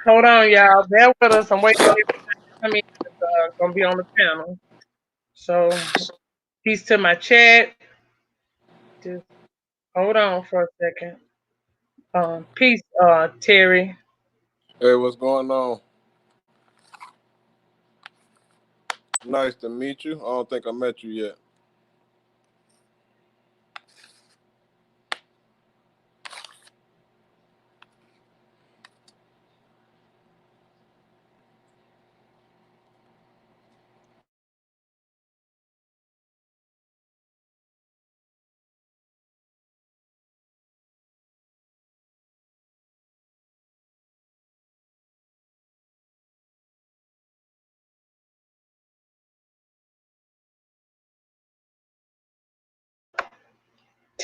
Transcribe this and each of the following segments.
Hold on, y'all. Bear with us. I'm waiting on everybody to come in. Gonna be on the panel. So peace to my chat. Just hold on for a second. Peace, Terry. Hey, what's going on? Nice to meet you. I don't think I met you yet.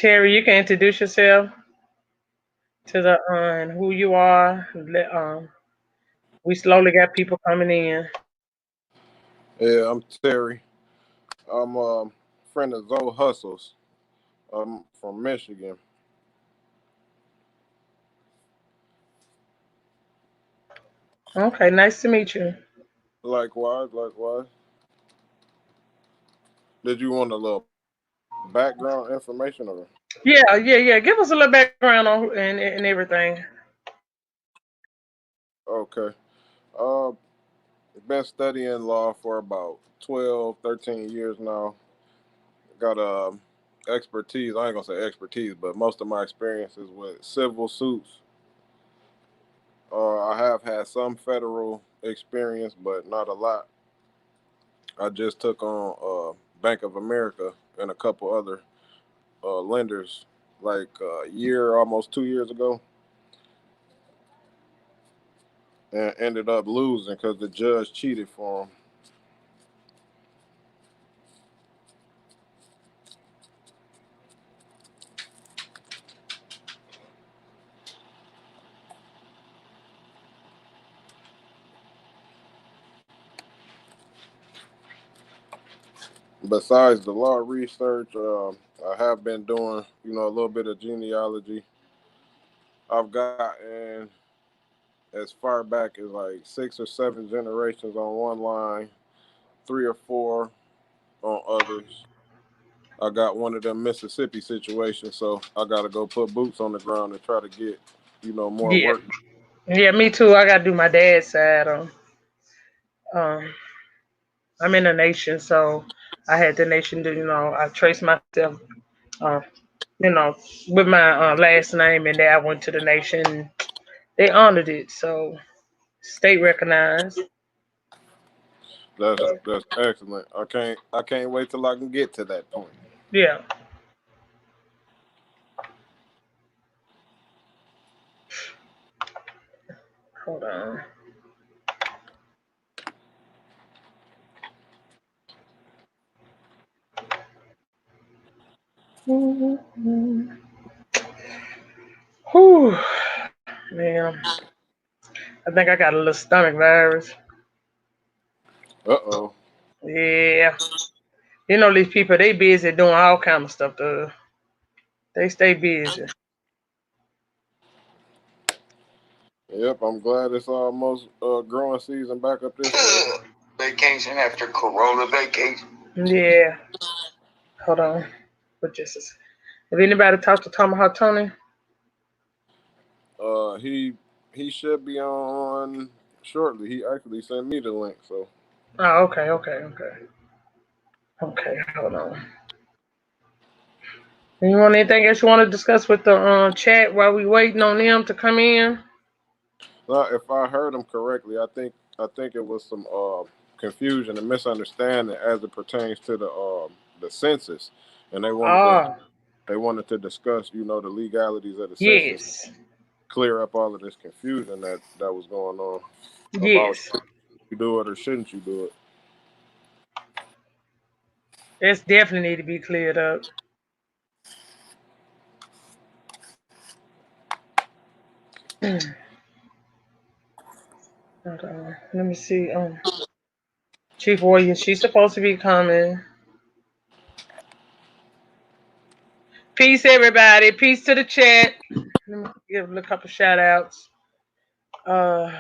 Terry, you can introduce yourself to the who you are. We slowly got people coming in. Yeah, I'm Terry. I'm a friend of Zoe Hustles. I'm from Michigan. Okay, nice to meet you. Likewise, likewise. Did you want a little background information or? Yeah, yeah, yeah. Give us a little background on and everything. Okay. Uh, been studying law for about 12, 13 years now. Got expertise. I ain't gonna say expertise, but most of my experiences with civil suits. I have had some federal experience, but not a lot. I just took on Bank of America and a couple other lenders like a year, almost 2 years ago, and ended up losing because the judge cheated for him. Besides the law research, I have been doing, a little bit of genealogy. I've gotten as far back as like 6 or 7 generations on one line, 3 or 4 on others. I got one of them Mississippi situations, so I got to go put boots on the ground and try to get, more Yeah, work. yeah, me too. I gotta do my dad's side. Um, I'm in a nation, so I had the nation do. I traced myself. Uh, you know, with my last name, and then I went to the nation. They honored it, so state recognized. That's excellent. I can't wait till I can get to that point. Yeah. Hold on. Whew, man. I think I got a little stomach virus. Uh oh. Yeah. These people, they busy doing all kind of stuff. They stay busy. Yep, I'm glad it's almost growing season back up this way. Vacation after Corona vacation. Yeah. Hold on. But just if anybody talked to Tomahawk Tony, He should be on shortly. He actually sent me the link, so oh, okay, okay, okay, okay. Hold on. You want anything else you want to discuss with the chat while we waiting on them to come in? if I heard him correctly, I think it was some confusion and misunderstanding as it pertains to the census, and Ah, they wanted to discuss the legalities of the census, yes, clear up all of this confusion that was going on about yes. should you do it or shouldn't you do it. That's definitely need to be cleared up. Hold on. Let me see. Chief Warrior, she's supposed to be coming. Peace, everybody. Peace to the chat. Let me give a couple shout outs. Uh,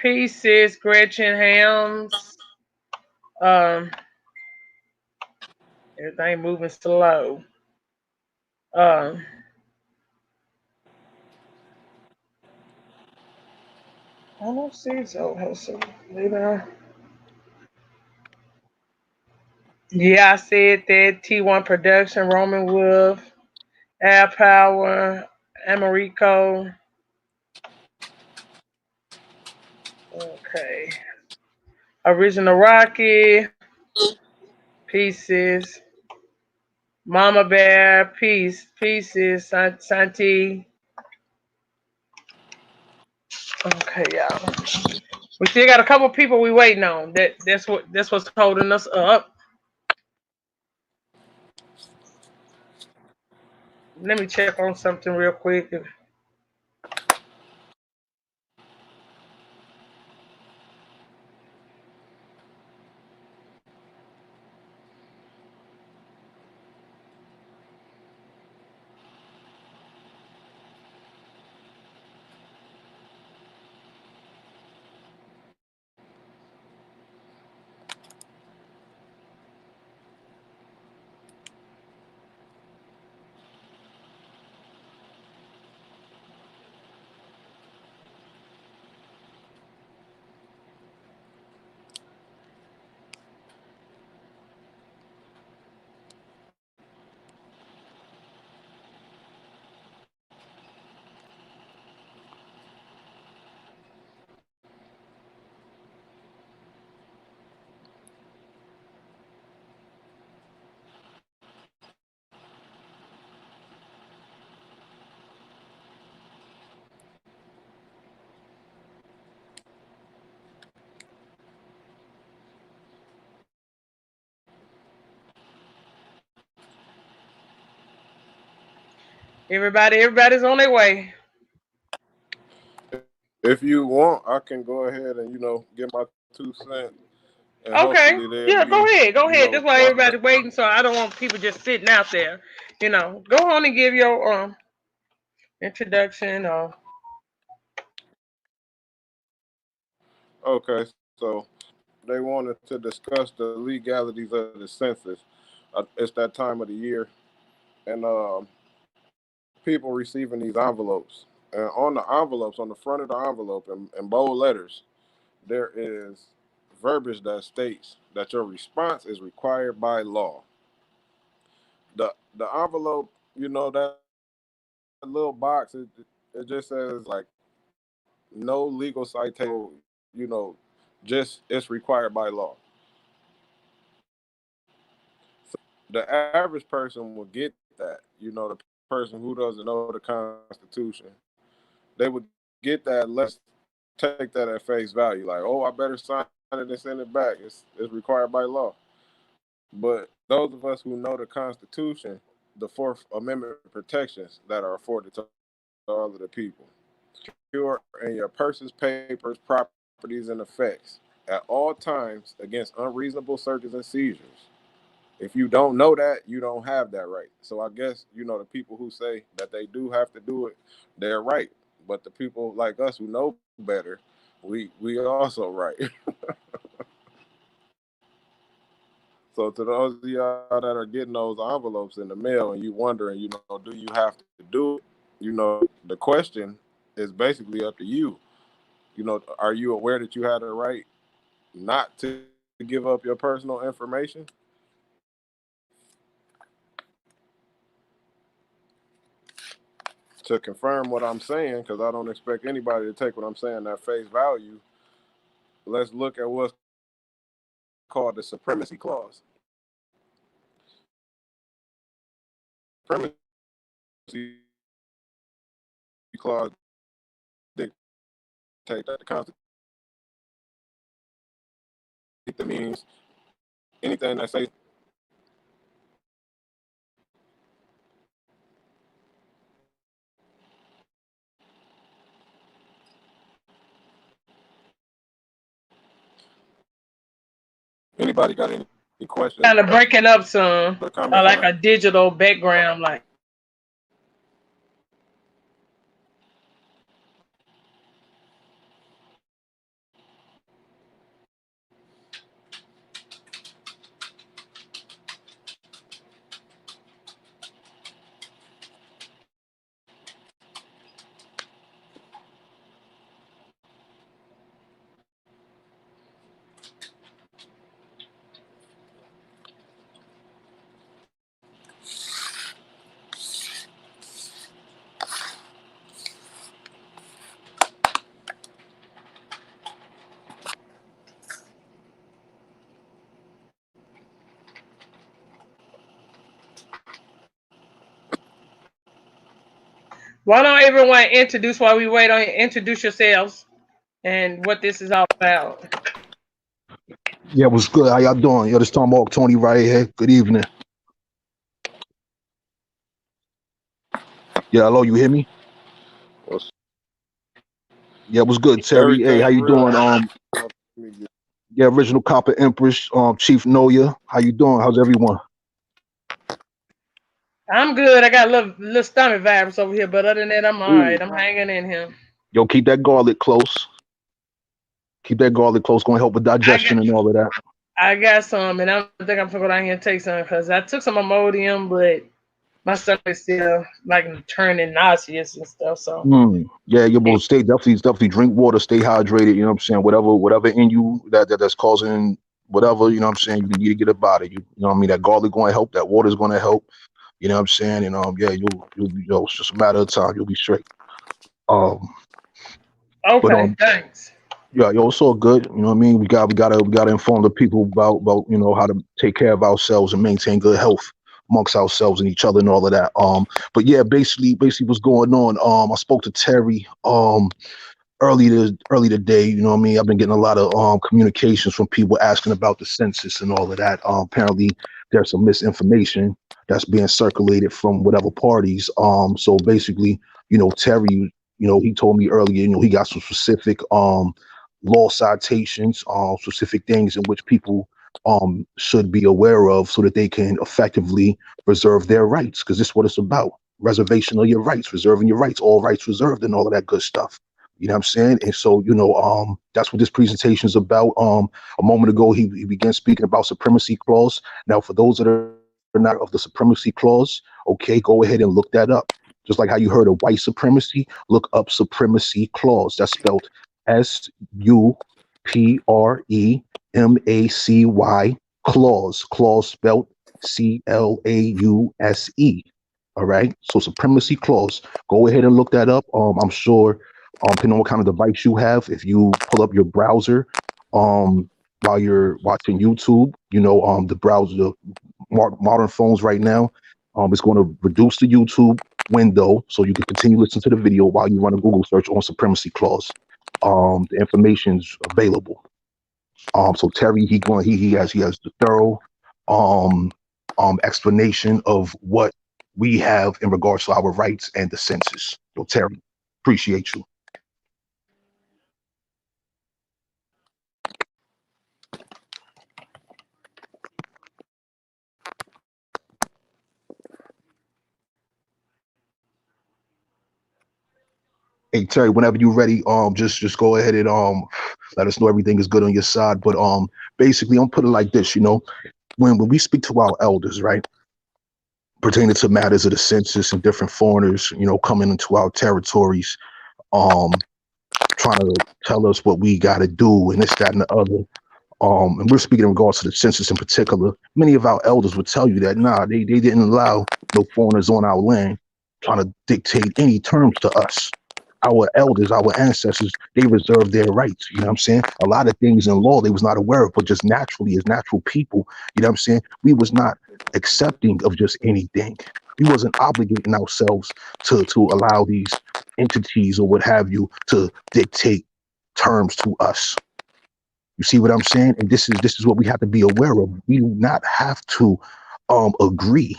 Pieces, Gretchen Hams. Um, everything moving slow. Um, I don't see so hustle. Later. Yeah, I said that. T1 Production, Roman Wolf, Air Power, Americo. Okay. Original Rocky, Pieces, Mama Bear, Pieces, Santi. Okay, y'all. We still got a couple people we waiting on. That's what's holding us up. Let me check on something real quick. Everybody's on their way. If you want, I can go ahead and get my 2 cents, and Okay. hopefully they'll Yeah, be go ahead. That's why lined everybody's up. waiting, so I don't want people just sitting out there. Go on and give your introduction or Okay, so they wanted to discuss the legalities of the census. It's that time of the year, and people receiving these envelopes. And on the envelopes, on the front of the envelope, in bold letters, there is verbiage that states that your response is required by law. The envelope, that little box, it just says like no legal citation, just it's required by law. The average person will get that. The person who doesn't know the Constitution, they would get that. Let's take that at face value. Like, oh, I better sign it and send it back. It's required by law. But those of us who know the Constitution, the Fourth Amendment protections that are afforded to all of the people, secure in your persons, papers, properties, and effects at all times against unreasonable searches and seizures. If you don't know that, you don't have that right. So I guess, the people who say that they do have to do it, they're right. But the people like us who know better, we also right. So to those of y'all that are getting those envelopes in the mail and you wondering, do you have to do it? The question is basically up to you. Are you aware that you had a right not to give up your personal information? To confirm what I'm saying, because I don't expect anybody to take what I'm saying at face value, let's look at what's called the Supremacy Clause. The Supremacy Clause dictates that the Constitution that means anything that says anybody got any questions kind of breaking up some, or comments on like that? a digital background, like. Why don't everyone introduce while we wait on you? Introduce yourselves and what this is all about. Yeah, what's good? How y'all doing? Yo, this Tom Hawk Tony right here. Good evening. Yeah, hello, you hear me? What's Yeah, what's good, Terry? Hey, how everything you real? doing? Let me get- Yeah, original Copper Empress, Chief Noya. How you doing? How's everyone? I'm good. I got a little stomach virus over here, but other than that, I'm all right. Ooh. I'm hanging in here. Yo, keep that garlic close. Keep that garlic close. Gonna help with I got digestion and all of that. I got some, and I think I'm gonna go down here and take some because I took some Imodium, but my stomach is still like turning nauseous and stuff. So Yeah, you will it, stay definitely drink water, stay hydrated, you know what I'm saying? Whatever in you that's causing whatever, you know what I'm saying, you need to get it out of you. You know what I mean? That garlic gonna help, that water's gonna help, you know what I'm saying? And yeah, you'll be it's just a matter of time, you'll be straight. Um but okay, thanks. yeah, yo, it's all good. You know what I mean? We gotta inform the people about how to take care of ourselves and maintain good health amongst ourselves and each other and all of that. But yeah, basically what's going on. I spoke to Terry early today. You know what I mean? I've been getting a lot of communications from people asking about the census and all of that. Apparently there's some misinformation that's being circulated from whatever parties. So basically, Terry, he told me earlier, he got some specific law citations, specific things in which people should be aware of so that they can effectively preserve their rights, because this is what it's about. Reservation of your rights, reserving your rights, all rights reserved, and all of that good stuff. You know what I'm saying? And so, that's what this presentation is about. A moment ago, he began speaking about supremacy clause. Now, for those that are not aware of the supremacy clause, okay, go ahead and look that up. Just like how you heard of white supremacy, look up supremacy clause. That's spelled SUPREMACY clause. Clause spelled CLAUSE. All right. So supremacy clause. Go ahead and look that up. I'm sure depending on what kind of device you have, if you pull up your browser while you're watching YouTube, the browser, the modern phones right now, it's going to reduce the YouTube window so you can continue listening to the video while you run a Google search on supremacy clause. The information's available. So Terry, he has the thorough um explanation of what we have in regards to our rights and the census. So Terry, appreciate you. Hey Terry, whenever you're ready, just go ahead and let us know everything is good on your side. But basically, I'm put it like this, when we speak to our elders, right, pertaining to matters of the census and different foreigners, coming into our territories, um, trying to tell us what we got to do and this, that, and the other. And we're speaking in regards to the census in particular. Many of our elders would tell you that nah, they didn't allow no foreigners on our land trying to dictate any terms to us. Our elders, our ancestors, they reserved their rights. You know what I'm saying? A lot of things in law they was not aware of, but just naturally, as natural people, you know what I'm saying? We was not accepting of just anything. We wasn't obligating ourselves to allow these entities or what have you to dictate terms to us. You see what I'm saying? And this is what we have to be aware of. We do not have to agree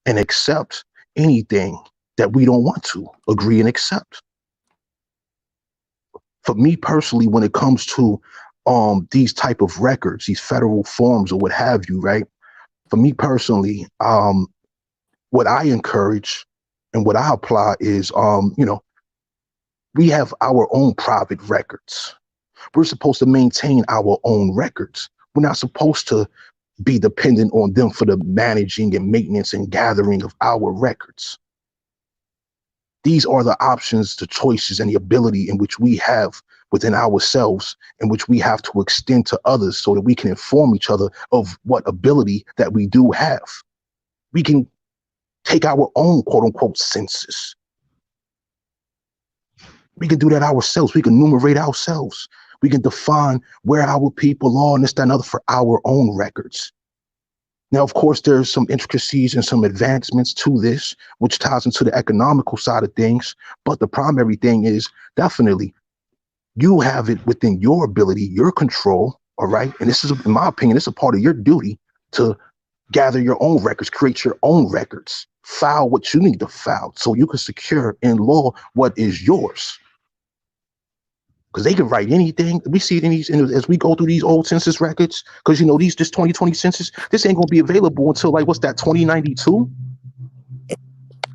and accept anything that we don't want to agree and accept. For me personally, when it comes to these type of records, these federal forms or what have you, right? For me personally, what I encourage and what I apply is we have our own private records. We're supposed to maintain our own records. We're not supposed to be dependent on them for the managing and maintenance and gathering of our records. These are the options, the choices, and the ability in which we have within ourselves, in which we have to extend to others so that we can inform each other of what ability that we do have. We can take our own quote unquote census. We can do that ourselves. We can numerate ourselves. We can define where our people are and this, that, and other for our own records. Now, of course, there's some intricacies and some advancements to this, which ties into the economical side of things. But the primary thing is definitely you have it within your ability, your control. All right. And this is, in my opinion, it's a part of your duty to gather your own records, create your own records, file what you need to file so you can secure in law what is yours. Because they can write anything. We see it in these, as we go through these old census records. Because you know this 2020 census, this ain't gonna be available until like what's that 2092,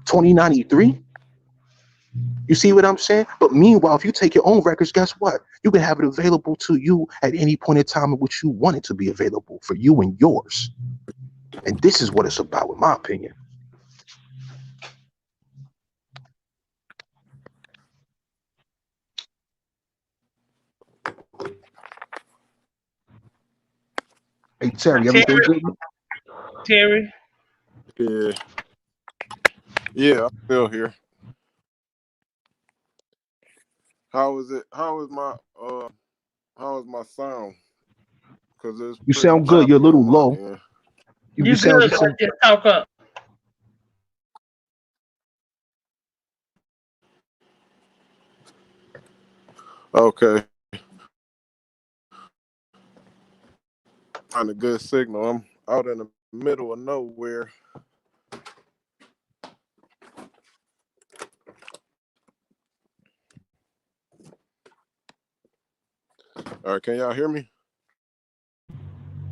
2093. You see what I'm saying? But meanwhile, if you take your own records, guess what? You can have it available to you at any point in time in which you want it to be available for you and yours. And this is what it's about, in my opinion. Hey Terry, everything Terry, good? Terry, Yeah, yeah, I'm still here. How is it? How is my sound? Because it's You pretty sound good. You're a choppy on little my low. end. You you sound good, you but sound just talk up. Okay, find a good signal. I'm out in the middle of nowhere. All right, can y'all hear me?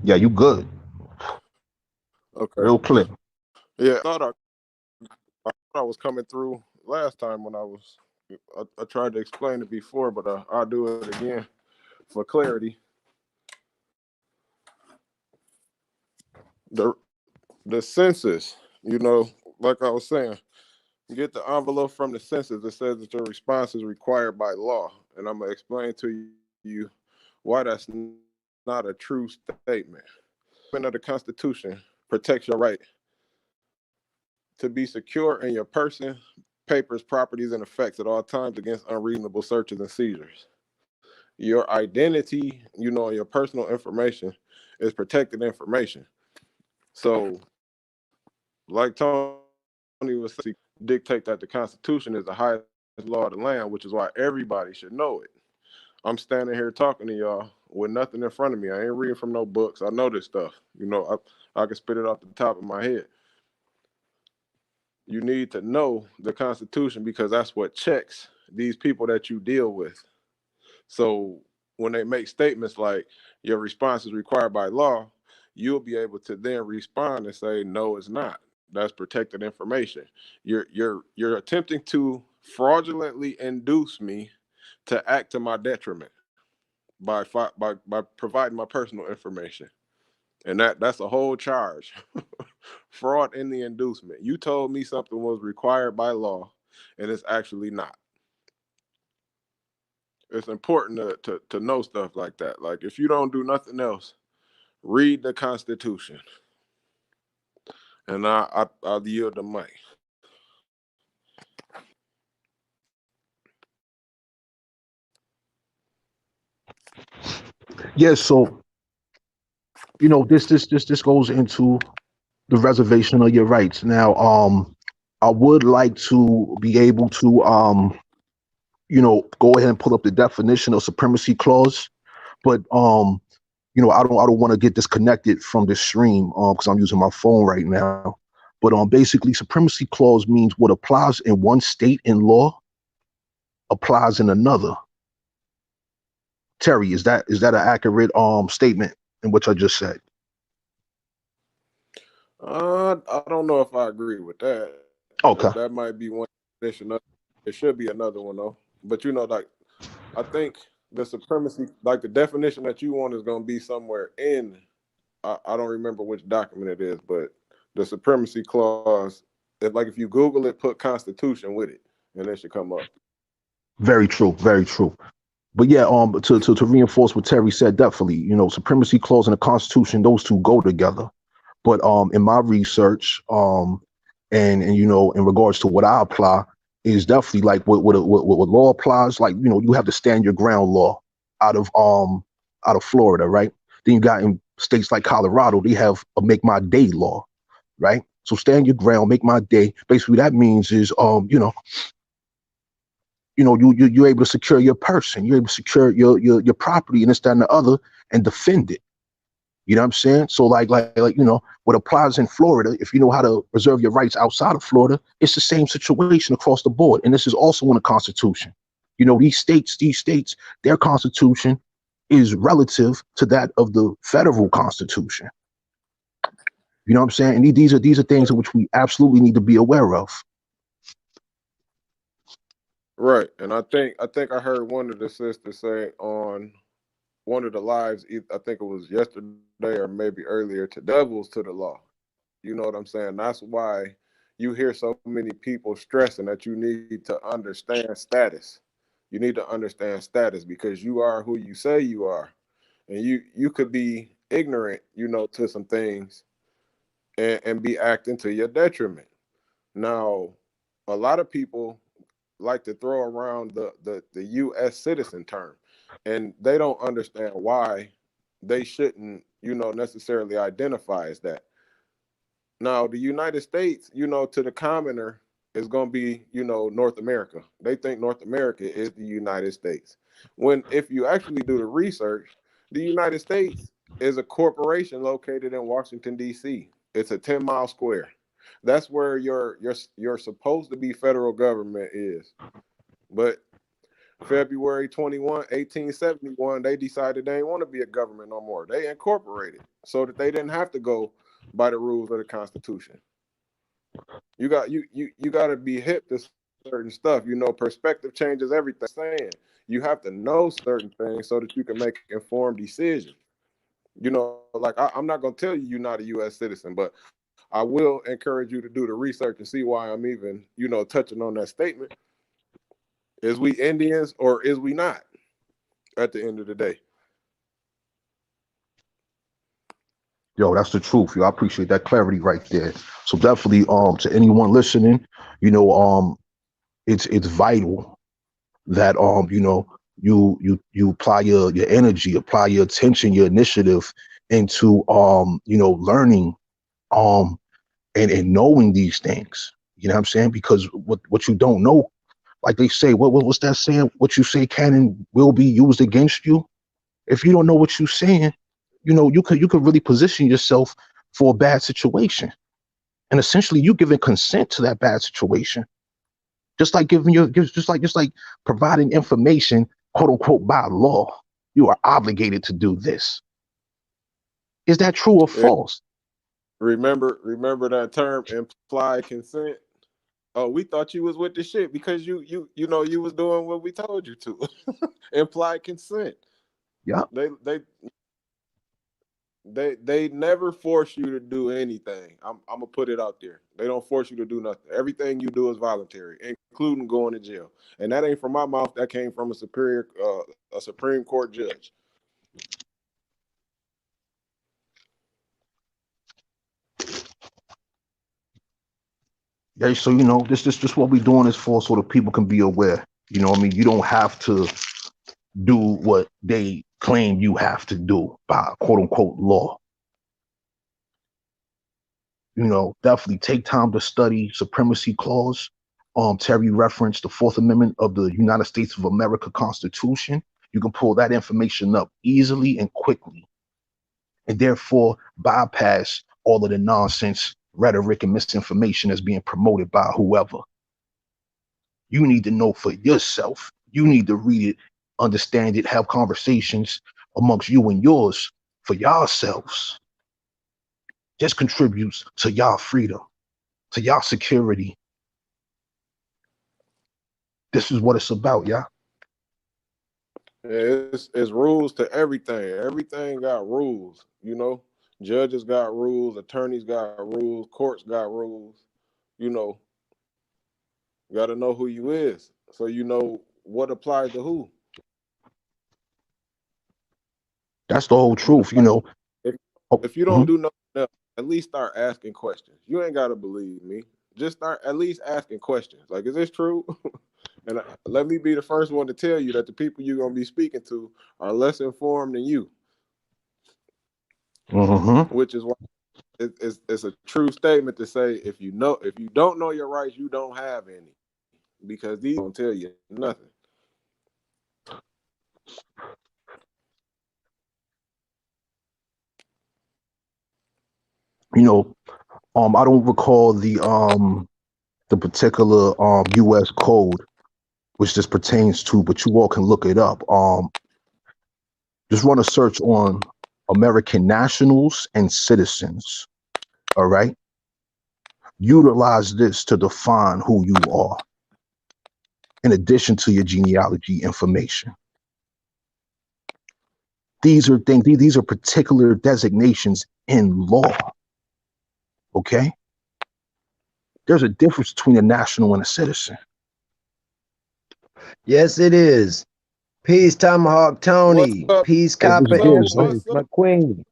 yeah, you good. Okay. Real clear. Yeah, I thought I was coming through last time when I tried to explain it before, but I'll do it again for clarity. The the census, like I was saying, you get the envelope from the census that says that your response is required by law, and I'm gonna explain to you why that's not a true statement. Under the Constitution protects your right to be secure in your person, papers, properties, and effects at all times against unreasonable searches and seizures. Your identity, your personal information is protected information. So, like Tony was saying, dictate that the Constitution is the highest law of the land, which is why everybody should know it. I'm standing here talking to y'all with nothing in front of me. I ain't reading from no books. I know this stuff. I can spit it off the top of my head. You need to know the Constitution because that's what checks these people that you deal with. So when they make statements like your response is required by law, you'll be able to then respond and say, no, it's not. That's protected information. You're attempting to fraudulently induce me to act to my detriment by providing my personal information. And that's a whole charge. Fraud in the inducement. You told me something was required by law and it's actually not. It's important to know stuff like that. Like if you don't do nothing else, read the Constitution. And I'll yield the mic. Yeah, so this goes into the reservation of your rights. Now, I would like to be able to go ahead and pull up the definition of supremacy clause, but I don't want to get disconnected from this stream because I'm using my phone right now. But basically, supremacy clause means what applies in one state in law applies in another. Terry, is that an accurate statement in which I just said? I don't know if I agree with that. Okay. That might be one definition. It should be another one though. But like I think the supremacy, like the definition that you want, is going to be somewhere in. I don't remember which document it is, but the supremacy clause. If you Google it, put Constitution with it, and it should come up. Very true. Very true. But yeah, to reinforce what Terry said, definitely, supremacy clause and the Constitution, those two go together. But in my research, and in regards to what I apply, is definitely like what law applies. Like you have to stand your ground law out of Florida, right? Then you got in States like Colorado, they have a make my day law, right? So stand your ground, make my day. Basically, that means is you're able to secure your person, you're able to secure your property and this, that, and the other, and defend it. You know what I'm saying? So what applies in Florida, if you know how to preserve your rights outside of Florida, it's the same situation across the board. And this is also in the Constitution. These states, their Constitution is relative to that of the federal Constitution. You know what I'm saying? And these are things in which we absolutely need to be aware of. Right. And I think I heard one of the sisters say on one of the lives, I think it was yesterday or maybe earlier, to devils to the law. You know what I'm saying? That's why you hear so many people stressing that you need to understand status. You need to understand status because you are who you say you are. And you could be ignorant, to some things and be acting to your detriment. Now, a lot of people like to throw around the U.S. citizen term, and they don't understand why they shouldn't, necessarily identify as that. Now, the United States, to the commoner, is going to be, North America. They think North America is the United States. When, if you actually do the research, the United States is a corporation located in Washington, D.C. It's a 10-mile square. That's where your supposed to be federal government is. But February 21, 1871, they decided they didn't want to be a government no more. They incorporated so that they didn't have to go by the rules of the Constitution. You got to be hip to certain stuff. Perspective changes everything. Saying you have to know certain things so that you can make informed decisions. Like I'm not gonna tell you you're not a U.S. citizen, but I will encourage you to do the research and see why I'm even touching on that statement. Is we Indians or is we not? At the end of the day. Yo, that's the truth. Yo, I appreciate that clarity right there. So definitely, to anyone listening, you know, it's vital that you apply your energy, apply your attention, your initiative into learning um and knowing these things. You know what I'm saying? Because what you don't know, like they say, what's that saying? What you say can and will be used against you. If you don't know what you're saying, you could really position yourself for a bad situation. And essentially you giving consent to that bad situation. Just like providing information, quote unquote, by law. You are obligated to do this. Is that true or Yeah. false? Remember that term implied consent. Oh, we thought you was with the shit because you was doing what we told you to. Implied consent. Yeah. They never force you to do anything. I'm gonna put it out there. They don't force you to do nothing. Everything you do is voluntary, including going to jail. And that ain't from my mouth. That came from a Supreme Court judge. Yeah. So this what we're doing is for, so that people can be aware. You know what I mean? You don't have to do what they claim you have to do by quote unquote law. Definitely take time to study supremacy clause. Terry referenced the Fourth Amendment of the United States of America Constitution. You can pull that information up easily and quickly, and therefore bypass all of the nonsense, rhetoric, and misinformation that's being promoted by whoever. You need to know for yourself. You need to read it, understand it, have conversations amongst you and yours for yourselves. This contributes to y'all freedom, to y'all security. This is what it's about, y'all. It's rules to everything. Everything got rules. Judges got rules, attorneys got rules, courts got rules. You know, got to know who you is, so you know what applies to who. That's the whole truth, Like if Oh, if you don't mhm. do nothing else, at least start asking questions. You ain't gotta believe me. Just start at least asking questions. Like, is this true? And let me be the first one to tell you that the people you're gonna be speaking to are less informed than you. Mm-hmm. which is why it's a true statement to say if you don't know your rights, you don't have any, because these don't tell you nothing. You know, I don't recall the particular U.S. code which this pertains to, but you all can look it up. Just run a search on American nationals and citizens. All right, utilize this to define who you are, in addition to your genealogy information. These are things. These are particular designations in law. Okay, there's a difference between a national and a citizen. Yes, it is. Peace, Tomahawk What's Tony. up? Peace, What's Copper up? Empress, What's What's my up? queen.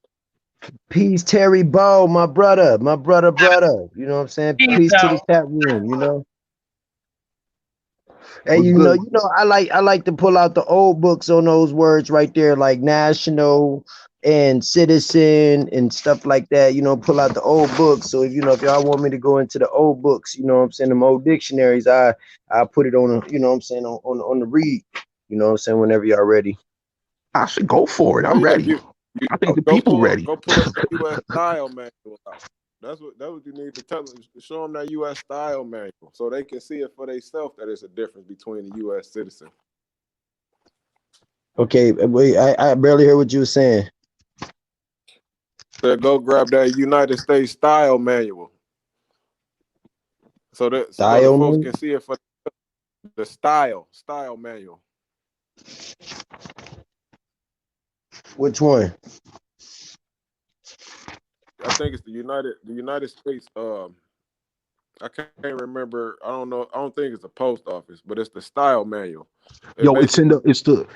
Peace, Terry Bow, my brother, brother. You know what I'm saying? Peace Peace to the out. chat room, you know. Hey, good? I like to pull out the old books on those words right there, like national and citizen and stuff like that. Pull out the old books. So if y'all want me to go into the old books, what I'm saying, them old dictionaries, I put it on, what I'm saying, on the read. What I'm saying, whenever y'all ready. I should go for it. Oh I'm yeah, ready. you I think the people ready. go pull up that U.S. style manual out. That's what you need to tell them. Show them that U.S. style manual so they can see it for themselves that it's a difference between a U.S. citizen. Okay, wait, I barely heard what you were saying. So go grab that United States style manual so the folks Diamond? can see it for the style manual. Which one? I think it's the United States. I can't remember. I don't know. I don't think it's the post office, but it's the style manual. It Yo, it's in basically, the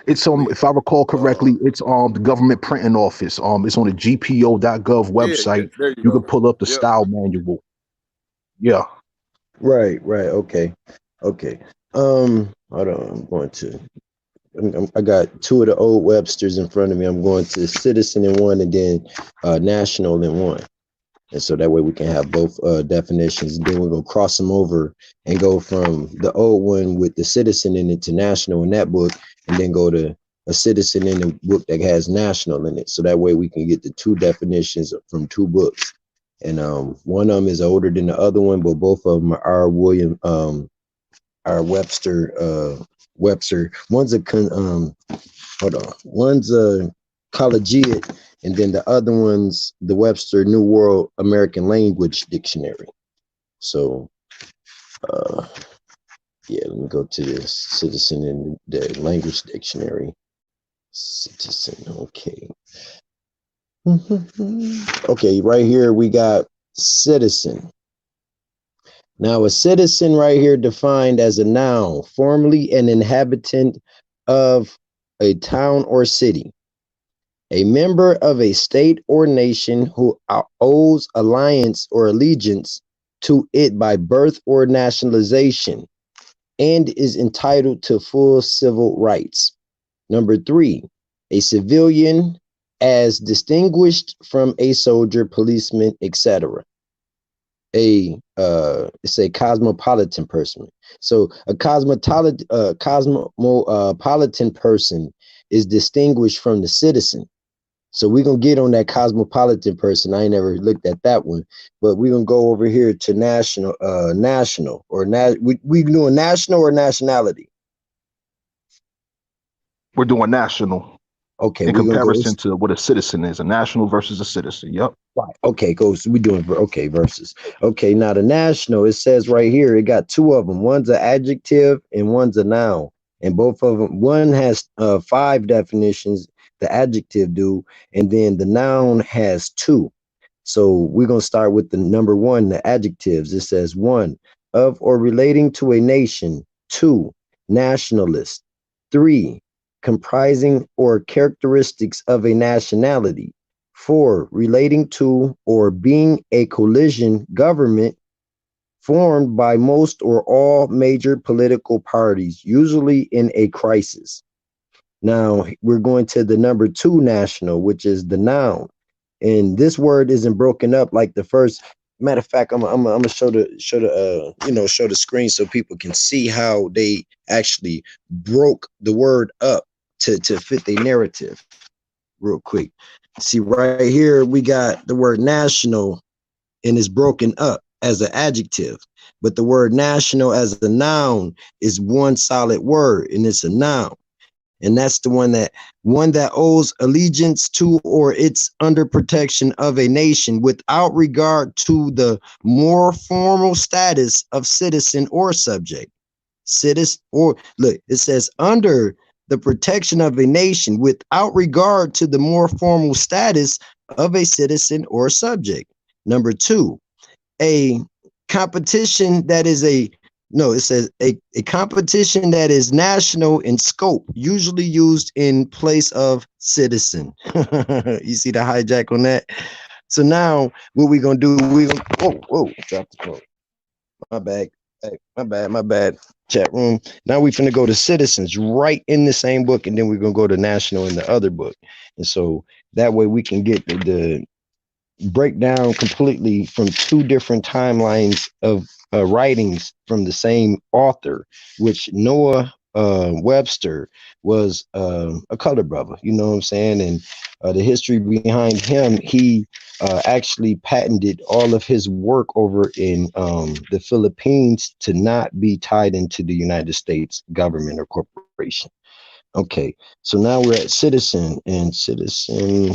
it's if I recall correctly, it's the government printing office. It's on the gpo.gov yeah, website. there you You can go. pull up the Yep. style manual. Yeah. Right. Okay. Hold on. I'm going to. I got two of the old Websters in front of me. I'm going to citizen in one and then national in one. And so that way we can have both definitions. Then we're going to cross them over and go from the old one with the citizen in it to national in that book, and then go to a citizen in the book that has national in it. So that way we can get the two definitions from two books. And one of them is older than the other one, but both of them are Webster. One's a hold on. One's a collegiate, and then the other one's the Webster New World American Language Dictionary. So, uh, yeah, let me go to this citizen in the language dictionary. Citizen, okay. Okay, right here we got citizen. Now, a citizen right here defined as a noun, formerly an inhabitant of a town or city, a member of a state or nation who owes alliance or allegiance to it by birth or nationalization and is entitled to full civil rights. Number three, a civilian as distinguished from a soldier, policeman, etc. It's a cosmopolitan person. So a cosmopolitan person is distinguished from the citizen. So we're gonna get on that cosmopolitan person. I ain't never looked at that one, but we're gonna go over here to national or we doing national or nationality. We're doing national Okay, in we're gonna go. comparison to what a citizen is, a national versus a citizen. Yep. Right. Okay, cool. So we doing okay versus. Okay, now the national, it says right here, it got two of them. One's an adjective and one's a noun. And both of them, one has five definitions, the adjective do, and then the noun has two. So we're gonna start with the number one, the adjectives. It says one, of or relating to a nation, two, nationalist, three, comprising or characteristics of a nationality. Four, relating to or being a coalition government formed by most or all major political parties, usually in a crisis. Now we're going to the number two national, which is the noun. And this word isn't broken up like the first. Matter of fact, I'm gonna show the screen so people can see how they actually broke the word up to fit the narrative real quick. See right here, we got the word national and it's broken up as an adjective, but the word national as a noun is one solid word and it's a noun. And that's the one that owes allegiance to or it's under protection of a nation without regard to the more formal status of citizen or subject. Citizen or look, it says under the protection of a nation without regard to the more formal status of a citizen or subject. Number two, a competition that is a no, it says a competition that is national in scope, usually used in place of citizen. You see the hijack on that? So now what we gonna do? We gonna drop the phone. My bad. Hey, my bad. Chat room. Now we finna go to citizens right in the same book, and then we're gonna go to national in the other book. And so that way we can get the break down completely from two different timelines of writings from the same author, which Noah Webster was a colored brother, you know what I'm saying? And the history behind him, he actually patented all of his work over in the Philippines to not be tied into the United States government or corporation. Okay, so now we're at citizen, and citizen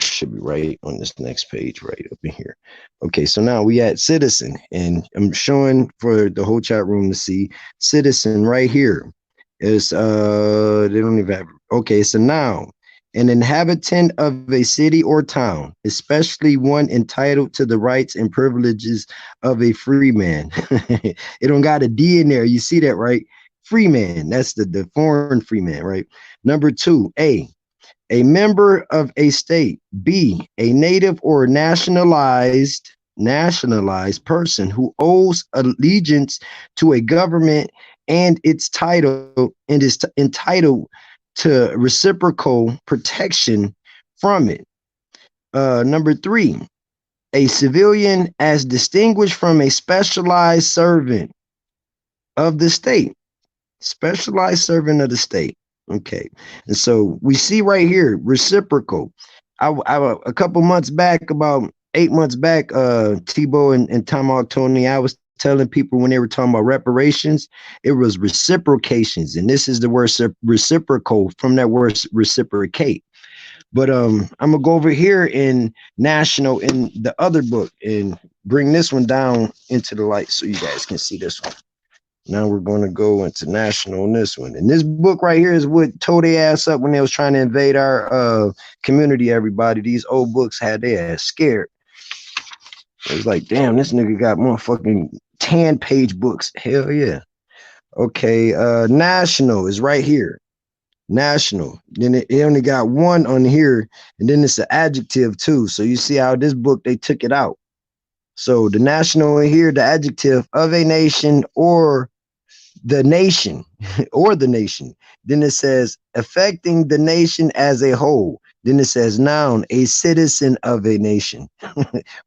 should be right on this next page right up in here. Okay, so now we at citizen, and I'm showing for the whole chat room to see citizen right here. Is they don't even have, okay, it's a noun. An inhabitant of a city or town, especially one entitled to the rights and privileges of a free man. It don't got a D in there. You see that, right? Free man. That's the foreign free man, right? Number two, a member of a state. B, a native or nationalized person who owes allegiance to a government and its title and is entitled to reciprocal protection from it. Number three, a civilian as distinguished from a specialized servant of the state. Specialized servant of the state. Okay. And so we see right here reciprocal. A couple months back, about 8 months back, Tebow and Tomahawk Tony, I was telling people when they were talking about reparations, it was reciprocations. And this is the word reciprocal from that word reciprocate. But I'm gonna go over here in national in the other book and bring this one down into the light so you guys can see this one. Now we're going to go international on this one. And this book right here is what tore their ass up when they was trying to invade our community, everybody. These old books had their ass scared. It was like, damn, this nigga got more fucking 10-page books. Hell yeah. Okay, national is right here. National. Then it only got one on here, and then it's an adjective too. So you see how this book, they took it out. So the national in here, the adjective of a nation or the nation or the nation. Then it says affecting the nation as a whole. Then it says noun, a citizen of a nation,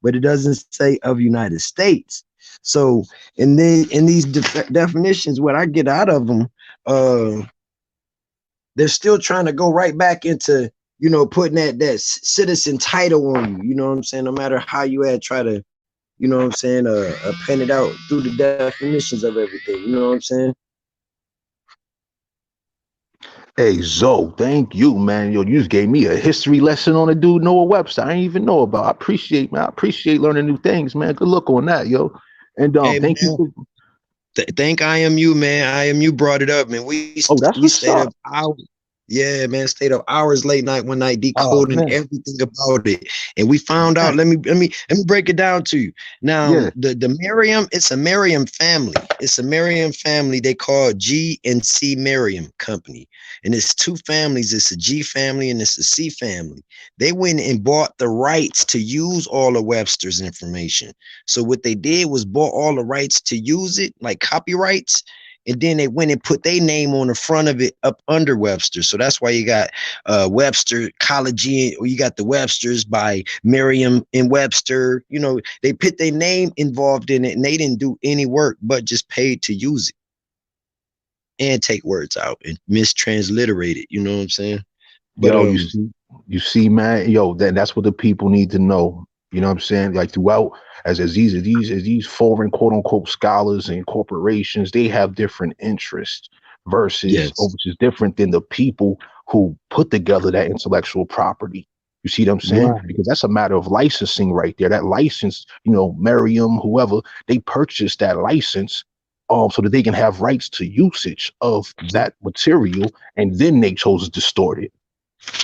but it doesn't say of United States. So in these definitions, what I get out of them, they're still trying to go right back into, you know, putting that citizen title on you. You know what I'm saying? No matter how you try to, you know what I'm saying, pen it out through the definitions of everything. You know what I'm saying? Hey, Zoe, thank you, man. Yo, you just gave me a history lesson on a dude Noah Webster I didn't even know about. I appreciate, man. I appreciate learning new things, man. Good look on that, yo. And Hey, thank you man. for. Thank IMU, man. IMU brought it up, man. Oh, that's We what's stayed up. up hours. Yeah, man, stayed up hours late night one night Oh decoding man, everything about it, and we found out. man. Let me break it down to you. Now, Yeah. the Merriam, it's a Merriam family. It's a Merriam family. They call G and C Merriam Company, and it's two families. It's a G family and it's a C family. They went and bought the rights to use all of Webster's information. So what they did was bought all the rights to use it, like copyrights, and then they went and put their name on the front of it up under Webster. So that's why you got Webster College, or you got the Websters by Merriam and Webster. You know, they put their name involved in it, and they didn't do any work but just paid to use it and take words out and mistransliterate it. You know what I'm saying? But Yo, you see, man, yo, that's what the people need to know. You know what I'm saying? Like throughout, as these foreign quote unquote scholars and corporations, they have different interests versus, or yes, which is different than the people who put together that intellectual property. You see what I'm saying? right. Because that's a matter of licensing right there. That license, Merriam, whoever, they purchased that license so that they can have rights to usage of that material, and then they chose to distort it,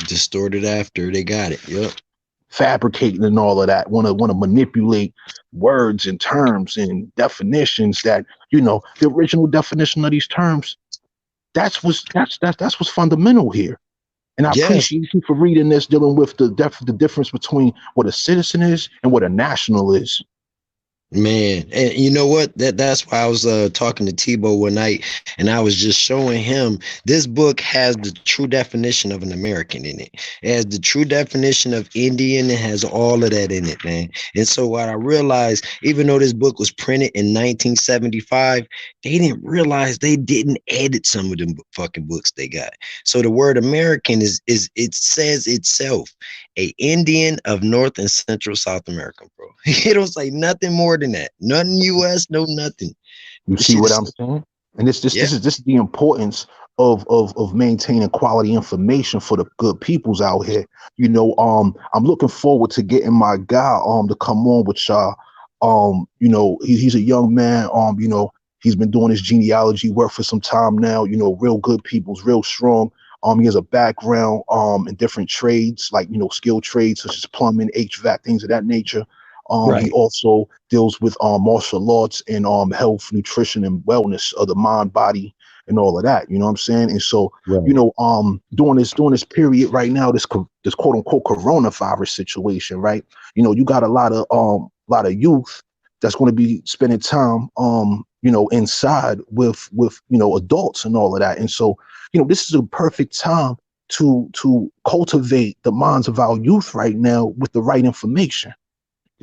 Distorted after they got it. Yep. fabricating and all of that. Want to manipulate words and terms and definitions that the original definition of these terms. That's what's fundamental here. And I Yes. appreciate you for reading this, dealing with the difference between what a citizen is and what a national is. Man, and you know what? That's why I was talking to Tebow one night, and I was just showing him this book has the true definition of an American in it. It has the true definition of Indian. It has all of that in it, man. And so what I realized, even though this book was printed in 1975, they didn't realize they didn't edit some of them fucking books they got. So the word American is it says itself, a Indian of North and Central South America, bro. It don't say nothing more than that. Nothing U.S., no nothing. You This see shit what is, I'm saying? And this this yeah, this is this is the importance of maintaining quality information for the good peoples out here. I'm looking forward to getting my guy to come on with y'all. He's a young man. He's been doing his genealogy work for some time now. Real good peoples, real strong. He has a background in different trades, like skilled trades such as plumbing, HVAC, things of that nature. He right, also deals with martial arts and health, nutrition, and wellness of the mind, body, and all of that. You know what I'm saying? And so, right, during this period right now, this quote unquote coronavirus situation, right? You got a lot of youth that's going to be spending time inside with adults and all of that. And so, this is a perfect time to cultivate the minds of our youth right now with the right information.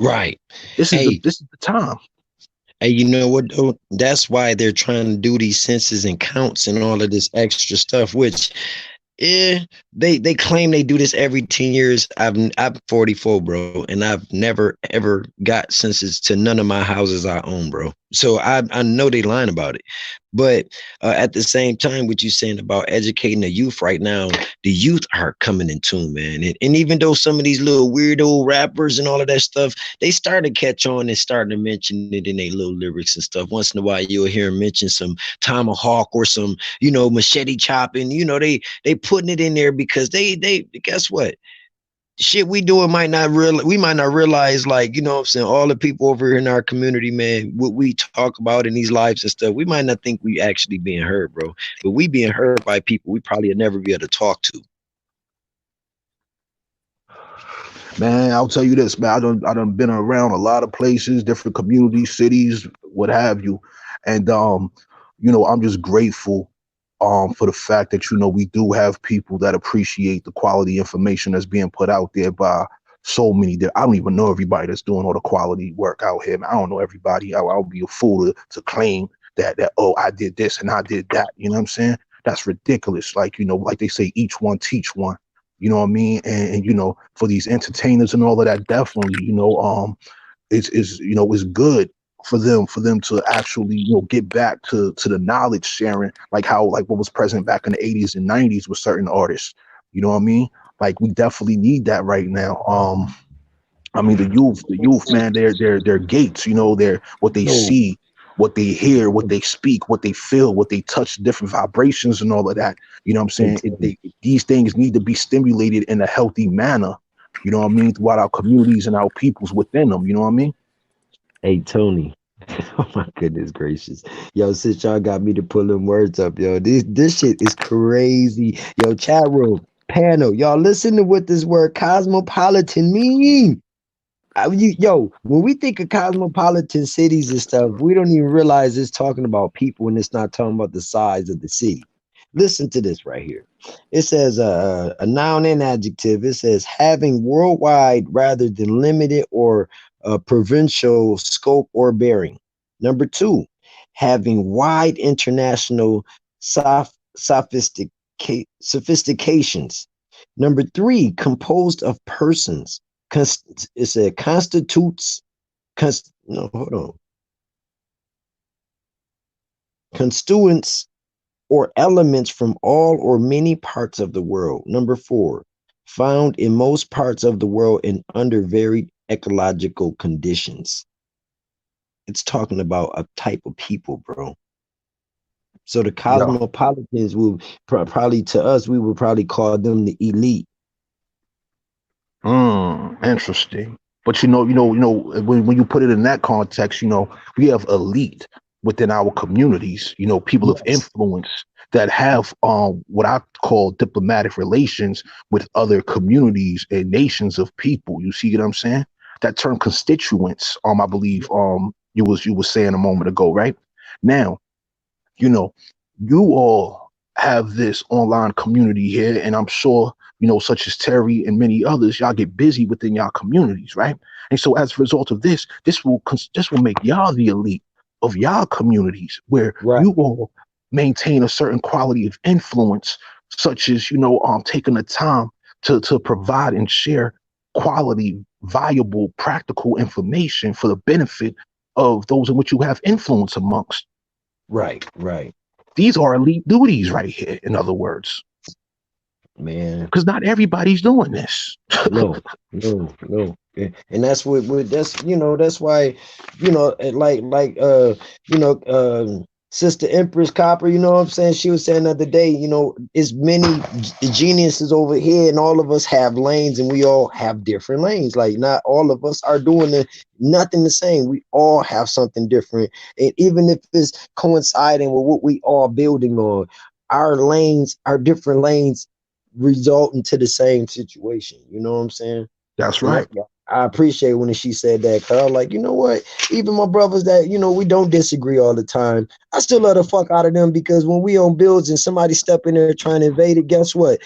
right. This is the Hey, this is the time. hey, you know what though? That's why they're trying to do these census and counts and all of this extra stuff, which they claim they do this every 10 years. I'm 44, bro, and I've never ever got census to none of my houses I own, bro. So I know they lying about it. But at the same time, what you saying about educating the youth right now, the youth are coming in tune, man. And even though some of these little weirdo rappers and all of that stuff, they starting to catch on and starting to mention it in their little lyrics and stuff. Once in a while, you'll hear them mention some tomahawk or some, machete chopping. They putting it in there because they guess what? Shit we doing we might not realize, like, what I'm saying, all the people over here in our community, man, what we talk about in these lives and stuff, we might not think we actually being heard, bro. But we being heard by people we probably never be able to talk to. Man, I'll tell you this, man. I done been around a lot of places, different communities, cities, what have you. And I'm just grateful for the fact that we do have people that appreciate the quality information that's being put out there by so many. I don't even know everybody that's doing all the quality work out here. Man, I don't know everybody. I'll be a fool to claim that oh, I did this and I did that. You know what I'm saying? That's ridiculous. Like they say, each one teach one. You know what I mean? And for these entertainers and all of that, definitely, it's good for them to actually get back to the knowledge sharing, like what was present back in the 80s and 90s with certain artists. You know what I mean? Like we definitely need that right now. I mean the youth, man, they're gates. They're what they No, see, what they hear, what they speak, what they feel, what they touch, different vibrations and all of that. You know what I'm hey saying? Tony, These things need to be stimulated in a healthy manner. You know what I mean? Throughout our communities and our peoples within them. You know what I mean? hey Tony. Oh my goodness gracious. Yo, since y'all got me to pull them words up, yo, this shit is crazy. Yo, chat room, panel, y'all listen to what this word cosmopolitan mean. When we think of cosmopolitan cities and stuff, we don't even realize it's talking about people and it's not talking about the size of the city. Listen to this right here. It says a noun and adjective. It says having worldwide rather than limited or provincial scope or bearing. Number two, having wide international sophistications. Number three, composed of persons. It said constitutes. No, hold on. Constituents or elements from all or many parts of the world. Number four, found in most parts of the world and under varied ecological conditions. It's talking about a type of people, bro. So the Yeah. cosmopolitans will probably, to us, we would probably call them the elite. Interesting. But when you put it in that context, we have elite within our communities, people of Yes. influence that have what I call diplomatic relations with other communities and nations of people. You see what I'm saying? That term constituents, I believe you was saying a moment ago, right? Now, you know, you all have this online community here, and I'm sure, such as Terry and many others, y'all get busy within y'all communities, right? And so as a result of this will make y'all the elite of y'all communities, where Right. you all maintain a certain quality of influence, such as, taking the time to provide and share quality, viable, practical information for the benefit of those in which you have influence amongst. Right. Right. These are elite duties right here, in other words, Man. because not everybody's doing this. No, no, no. And that's that's that's why, and Sister Empress Copper, you know what I'm saying? She was saying the other day, it's many geniuses over here, and all of us have lanes, and we all have different lanes. Like not all of us are doing nothing the same. We all have something different. And even if it's coinciding with what we all building on, our lanes, our different lanes result into the same situation. You know what I'm saying? That's And right. I appreciate when she said that, cause I was like, you know what? Even my brothers that we don't disagree all the time, I still love the fuck out of them because when we on builds and somebody step in there trying to invade it, guess what?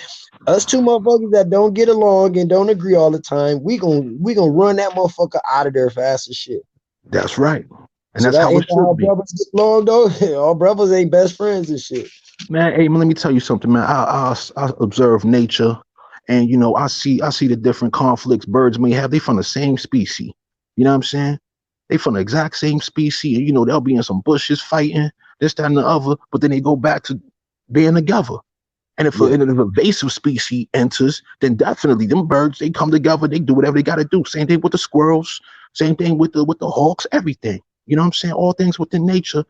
Us two motherfuckers that don't get along and don't agree all the time, we gonna run that motherfucker out of there fast as shit. That's right. And So that's that how it ain't how should be. brothers get along though. All brothers ain't best friends and shit. Man, hey, man, let me tell you something, man. I observe nature, and I see the different conflicts birds may have. They from the same species. You know what I'm saying? They from the exact same species, and they'll be in some bushes fighting this, that, and the other, but then they go back to being together. And if Yeah, an invasive species enters, then definitely them birds they come together, they do whatever they got to do. Same thing with the squirrels, same thing with the hawks, everything. You know what I'm saying? All things within nature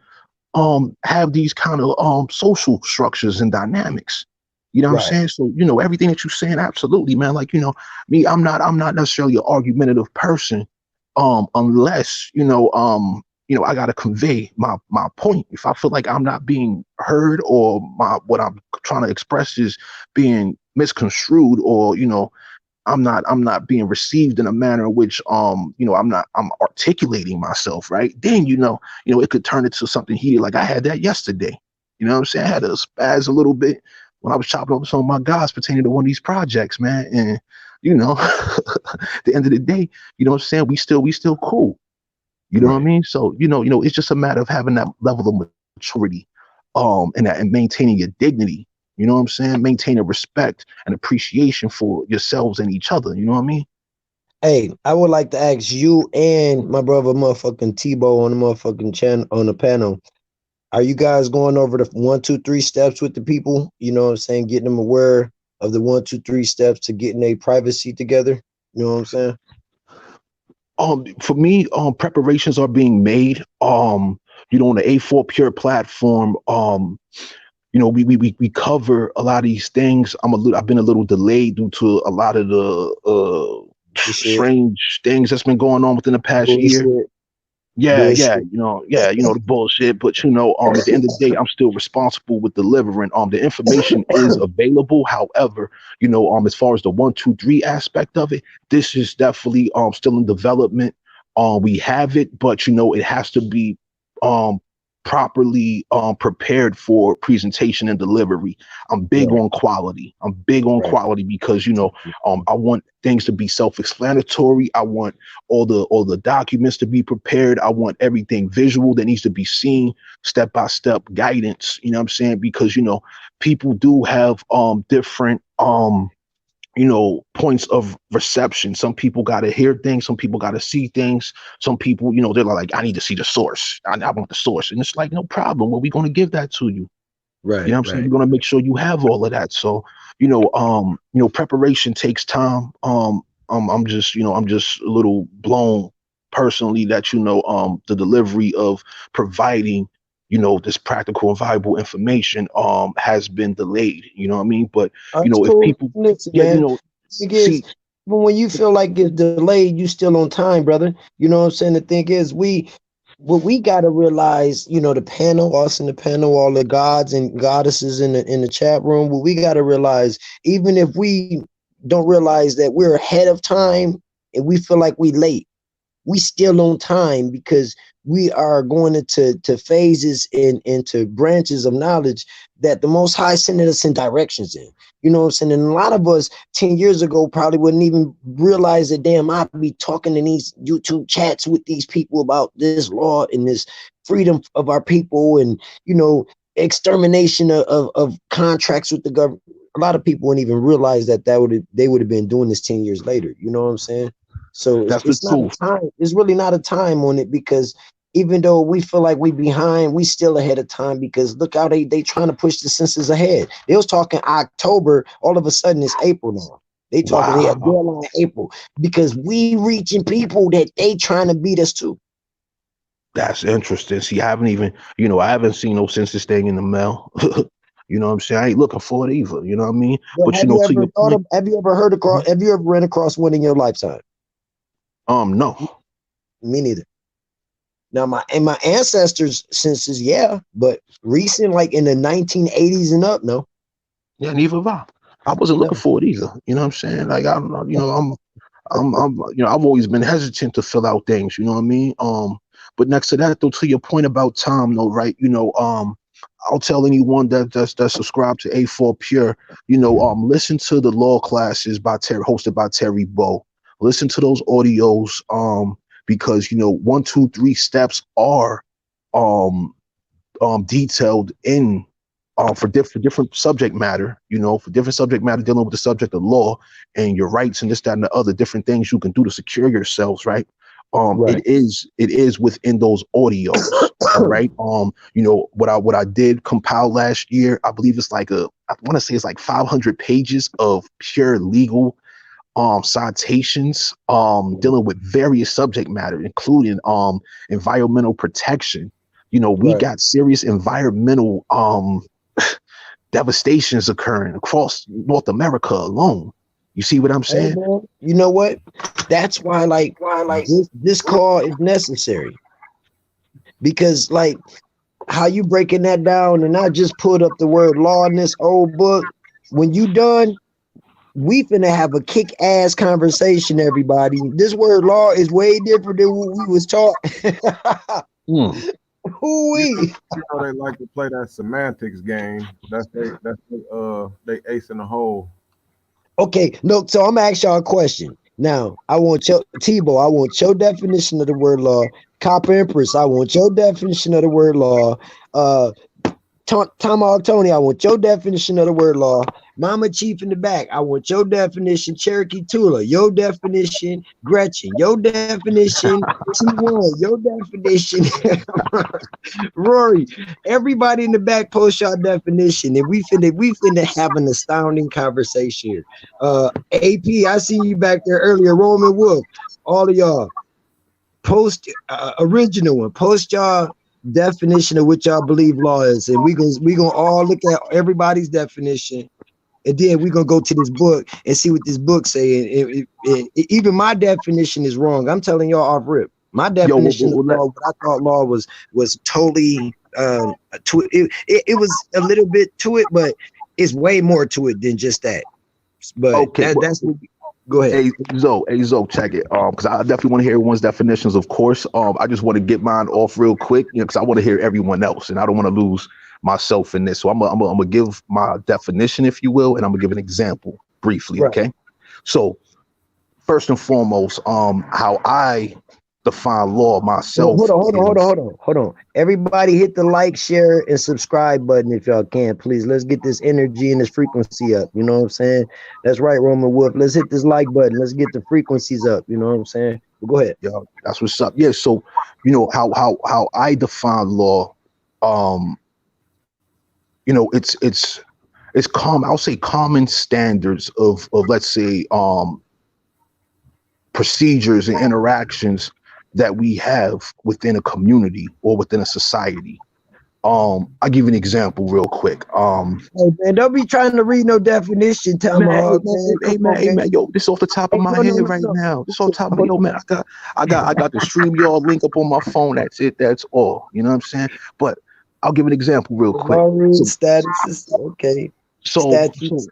have these kind of social structures and dynamics. You know what I'm right. saying? So, everything that you're saying, absolutely, man. Like, me, I'm not necessarily an argumentative person, unless, I gotta convey my point. If I feel like I'm not being heard or my what I'm trying to express is being misconstrued, or, I'm not being received in a manner in which I'm articulating myself right, then it could turn into something heated. Like I had that yesterday. You know what I'm saying? I had a spaz a little bit when I was chopping up some of my guys pertaining to one of these projects, man. And at the end of the day, you know what I'm saying, we still cool. You know what I Right. mean? So, it's just a matter of having that level of maturity, and maintaining your dignity. You know what I'm saying? Maintaining respect and appreciation for yourselves and each other. You know what I mean? Hey, I would like to ask you and my brother motherfucking Tebow on the motherfucking channel on the panel. Are you guys going over the 1, 2, 3 steps with the people? You know what I'm saying? Getting them aware of the 1, 2, 3 steps to getting a privacy together. You know what I'm saying? For me, preparations are being made. On the A4 Pure platform, we cover a lot of these things. I've been a little delayed due to a lot of the Bullshit. strange things that's been going on within the past year. Bullshit. Yeah, yeah, Bullshit. the bullshit. But at the end of the day, I'm still responsible with delivering. The information is available. However, as far as the 1, 2, 3 aspect of it, this is definitely still in development. We have it, but it has to be um properly prepared for presentation and delivery. I'm big Right, on quality. I'm big on right. quality because I want things to be self-explanatory. I want all the documents to be prepared. I want everything visual that needs to be seen, step by step guidance. You know what I'm saying? Because people do have different points of reception. Some people got to hear things, some people got to see things, some people they're like, I need to see the source. I want the source. And it's like, no problem, well, we're going to give that to you. You know Right, what I'm saying? right. We're gonna make sure you have all of that. So, preparation takes time. I'm just a little blown personally that the delivery of providing this practical and viable information has been delayed. You know what I mean? But That's if cool. people, Listen, yeah, man. Thing is, see, even when you feel like it's delayed, you still on time, brother. You know what I'm saying? The thing is, what we gotta realize, the panel, us in the panel, all the gods and goddesses in the chat room, what we gotta realize, even if we don't realize that we're ahead of time and we feel like we late, we still on time because we are going into phases into branches of knowledge that the Most High sending us in directions in. You know what I'm saying? And a lot of us 10 years ago probably wouldn't even realize that, damn, I'd be talking in these YouTube chats with these people about this law and this freedom of our people and, extermination of contracts with the government. A lot of people wouldn't even realize that they would have been doing this 10 years later. You know what I'm saying? So that's the it's not a truth. time. It's really not a time on it because even though we feel like we behind, we still ahead of time because look how they trying to push the census ahead. They was talking October, all of a sudden it's April now. They talking they a Wow, deadline April because we reaching people that they trying to beat us to. that's interesting. See, I haven't seen no census thing in the mail. You know what I'm saying? I ain't looking for it either. You know what I mean? But But to your point, have you ever heard across? Have you ever ran across one in your lifetime? no. Me neither. Now my ancestors census, yeah, but recent like in the 1980s and up, no, Yeah, neither have I. I wasn't looking no. for it either. You know what I'm saying? Like I'm, I've always been hesitant to fill out things. You know what I mean? But next to that, though, to your point about time, though, right? I'll tell anyone that's subscribed to A4 Pure, listen to the law classes hosted by Terry Bow. Listen to those audios, because 1, 2, 3 steps are um detailed in for different subject matter, for different subject matter dealing with the subject of law and your rights and this, that, and the other different things you can do to secure yourselves, right? Right. It is within those audios. All right. What I did compile last year, I believe I want to say it's like 500 pages of pure legal citations dealing with various subject matter, including environmental protection. We Right. got serious environmental devastations occurring across North America alone. You see what I'm Hey saying? man, you know what? That's why like this call is necessary because like how you breaking that down and I just put up the word law in this old book. When you done, we finna have a kick-ass conversation, everybody. This word law is way different than what we was taught. Hmm. Who You know, we? they like to play that semantics game. They ace in the hole. Okay, no, so I'm gonna ask y'all a question. Now, I want your Tebow, I want your definition of the word law. Copper Empress, I want your definition of the word law. Uh Tomahawk Tony, I want your definition of the word law. Mama Chief in the back, I want your definition. Cherokee Tula, your definition. Gretchen, your definition. T1, your definition. Rory, everybody in the back post your definition, and we finna have an astounding conversation. AP, I seen you back there earlier. Roman Wolf, all of y'all post original one. Post y'all definition of what y'all believe law is, and we gonna all look at everybody's definition, and then we gonna go to this book and see what this book say. And even my definition is wrong. I'm telling y'all off rip. My Yo, definition of law, what I thought law was totally to it was a little bit to it, but it's way more to it than just that. But okay. Well, that's go ahead. Hey Zoe, check it. Because I definitely want to hear everyone's definitions, of course. I just want to get mine off real quick, because I want to hear everyone else, and I don't want to lose myself in this. So I'm gonna give my definition, if you will, and I'm gonna give an example briefly. Right. Okay. So first and foremost, how I define law Hold myself on, hold on, hold on, is, hold on, hold on. Everybody hit the like, share, and subscribe button if y'all can, please. Let's get this energy and this frequency up. You know what I'm saying? That's right, Roman Wolf. Let's hit this like button. Let's get the frequencies up. You know what I'm saying? But go ahead. yeah, that's what's up. Yeah. So how I define law, um, it's common. I'll say common standards of let's say procedures and interactions that we have within a community or within a society. I'll give you an example real quick. Hey man, don't be trying to read no definition, Man, Tomahawk, man. Come on, hey man. man, yo, this off the top of Hey, my no, no, head no, right no. now. This off the top of my, Hold yo, man, I got the StreamYard link up on my phone. That's it. That's all. You know what I'm saying? But I'll give an example real on. quick. Law So, rules, statuses, okay. so, Statutes.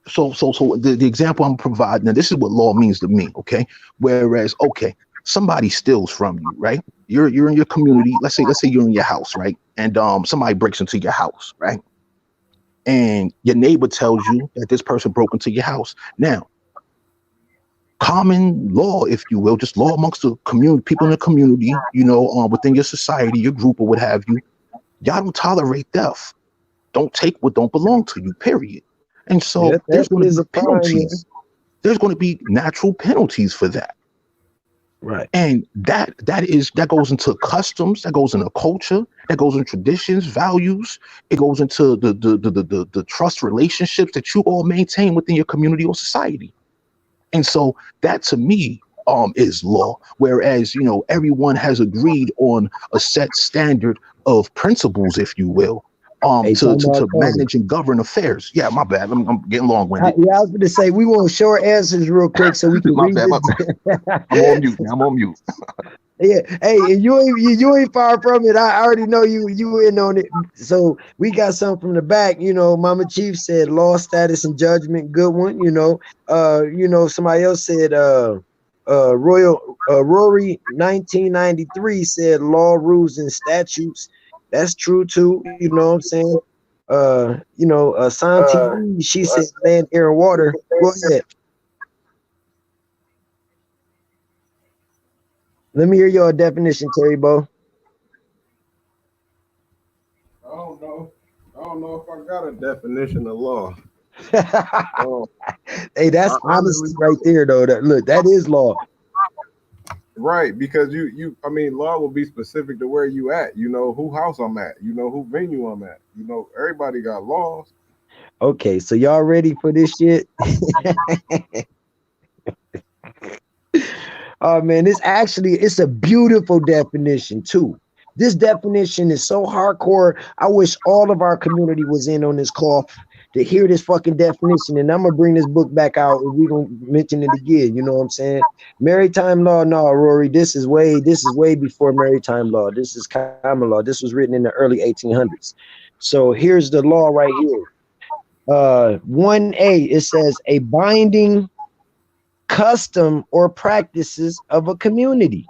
so, so the example I'm providing, now this is what law means to me, okay? Whereas, okay, somebody steals from you, right? You're in your community. Let's say you're in your house, right? And somebody breaks into your house, right? And your neighbor tells you that this person broke into your house. Now, common law, if you will, just law amongst the community, people in the community, within your society, your group, or what have you, y'all don't tolerate theft. Don't take what don't belong to you, period. And Yeah, so there's theft going to is be a crime, yeah. penalties. There's going to be natural penalties for that. Right. And that goes into customs, that goes into culture, that goes in traditions, values. It goes into the trust relationships that you all maintain within your community or society. And so that to me is law. Whereas, everyone has agreed on a set standard of principles, if you will, Hey, to Tomahawk Tony. manage and govern affairs. Yeah, my bad. I'm getting long-winded. Yeah, I was going to say we want short answers real quick so we can My read bad, my bad. this. I'm on mute, man. I'm on mute. Yeah, hey, and you ain't far from it. I already know you in on it. So we got some from the back. Mama Chief said law, status, and judgment. Good one. Somebody else said Rory 1993 said law, rules, and statutes. That's true too. You know what I'm saying? Santi, she said land, air, and water. Go ahead. Let me hear your definition, Terry Bo. I don't know. I don't know if I got a definition of law. Um, Hey, that's I honesty honestly right there, though. That is law. right, because I mean, law will be specific to where you at. You know who house I'm at. You know who venue I'm at. Everybody got laws. Okay, so y'all ready for this shit? Oh man, it's a beautiful definition too. This definition is so hardcore. I wish all of our community was in on this cloth to hear this fucking definition. And I'm gonna bring this book back out and we gonna mention it again. You know what I'm saying? Maritime law, no, Rory. This is way before maritime law. This is common law. This was written in the early 1800s. So here's the law right here. 1A, it says a binding custom or practices of a community,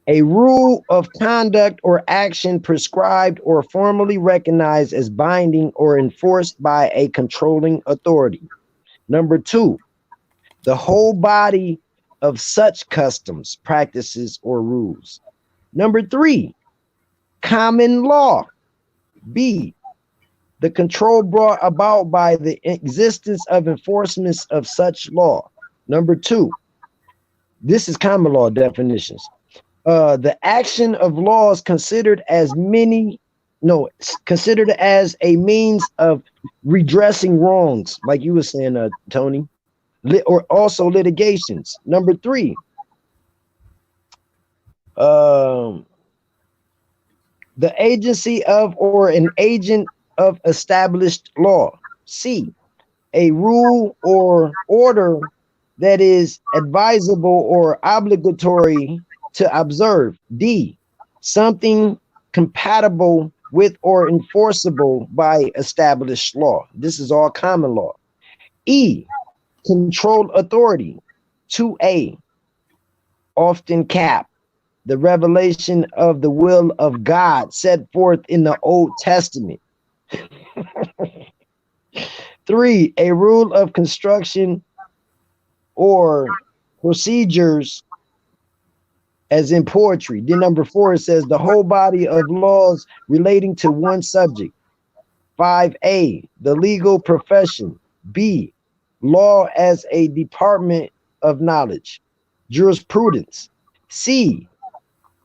a rule of conduct or action prescribed or formally recognized as binding or enforced by a controlling authority. Number 2, the whole body of such customs, practices, or rules. Number 3, common law. B, the control brought about by the existence of enforcements of such law. Number 2, this is common law definitions. The action of laws considered as a means of redressing wrongs, like you were saying, Tony, or also litigations. Number 3, the agency of or an agent of established law. C, a rule or order that is advisable or obligatory to observe. D, something compatible with or enforceable by established law. This is all common law. E, controlled authority. 2A, often cap, the revelation of the will of God set forth in the Old Testament. 3, a rule of construction or procedures as in poetry. Then number 4, it says the whole body of laws relating to one subject. 5A, the legal profession. B, law as a department of knowledge. Jurisprudence. C,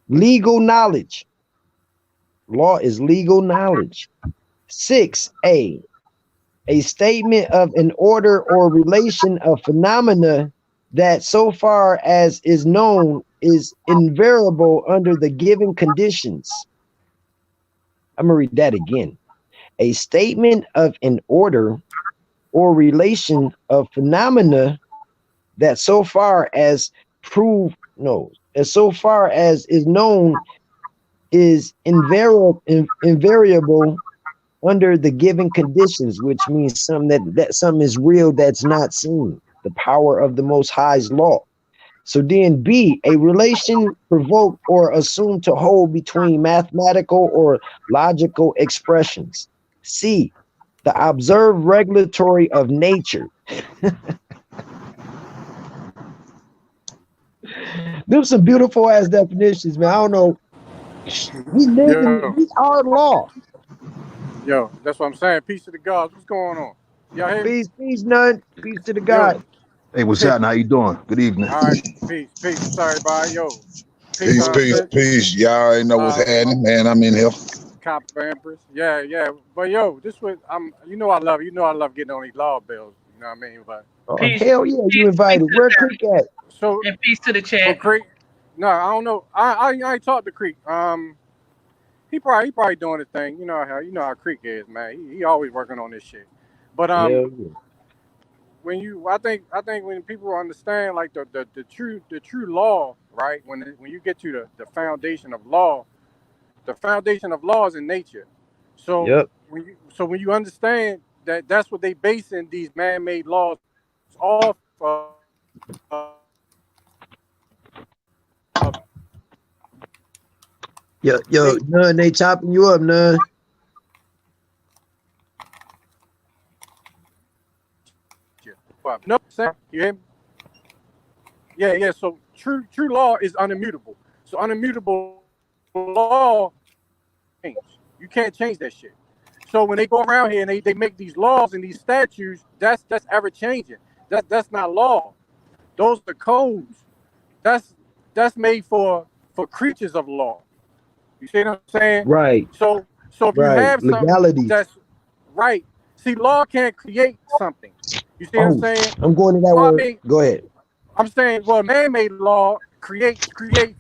legal knowledge. Law is legal knowledge. 6A, a statement of an order or relation of phenomena that so far as is known is invariable under the given conditions. I'm going to read that again. A statement of an order or relation of phenomena that so far as so far as is known is invariable under the given conditions, which means something that something is real that's not seen. The power of the Most High's law. So then B, a relation provoked or assumed to hold between mathematical or logical expressions. C, the observed regulatory of nature. There's some beautiful ass definitions, man. I don't know. We live Yo, in these are law. yo, that's what I'm saying. Peace to the gods. What's going on? Y'all hear me? Peace, none. Peace to the Yo. God. Hey, what's happening? How you doing? Good evening. All right, peace. What's up, everybody? Yo, peace, Peace, peace, sis. peace. Y'all already know what's happening, man. I'm in here. Copper Empress. Yeah. But yo, this was you know I love you know I love getting on these law bills. You know what I mean? But Oh, Peace, hell yeah, you peace invited. to the Where chat, Creek at? so and peace to the so chat. Creek. No, I don't know. I ain't talked to Creek. He probably doing his thing. You know how Creek is, man. He always working on this shit. But Hell yeah. when you I think when people understand like the true law, right? When you get to the foundation of law, the foundation of law is in nature. So Yep. when you understand that that's what they basing these man-made laws off of, Yo, nature. none, they chopping you up, none. No, you hear me? Yeah. So true law is unimmutable. So unimmutable law change. You can't change that shit. So when they go around here and they make these laws and these statutes, that's ever changing. That's not law. Those are codes. That's that's made for creatures of law. You see what I'm saying? Right, So if you right. have something Legalities. that's right, see, law can't create something. You see what I'm Oh, saying? I'm going to that Well, I word. mean, Go ahead. I'm saying, well, man-made law creates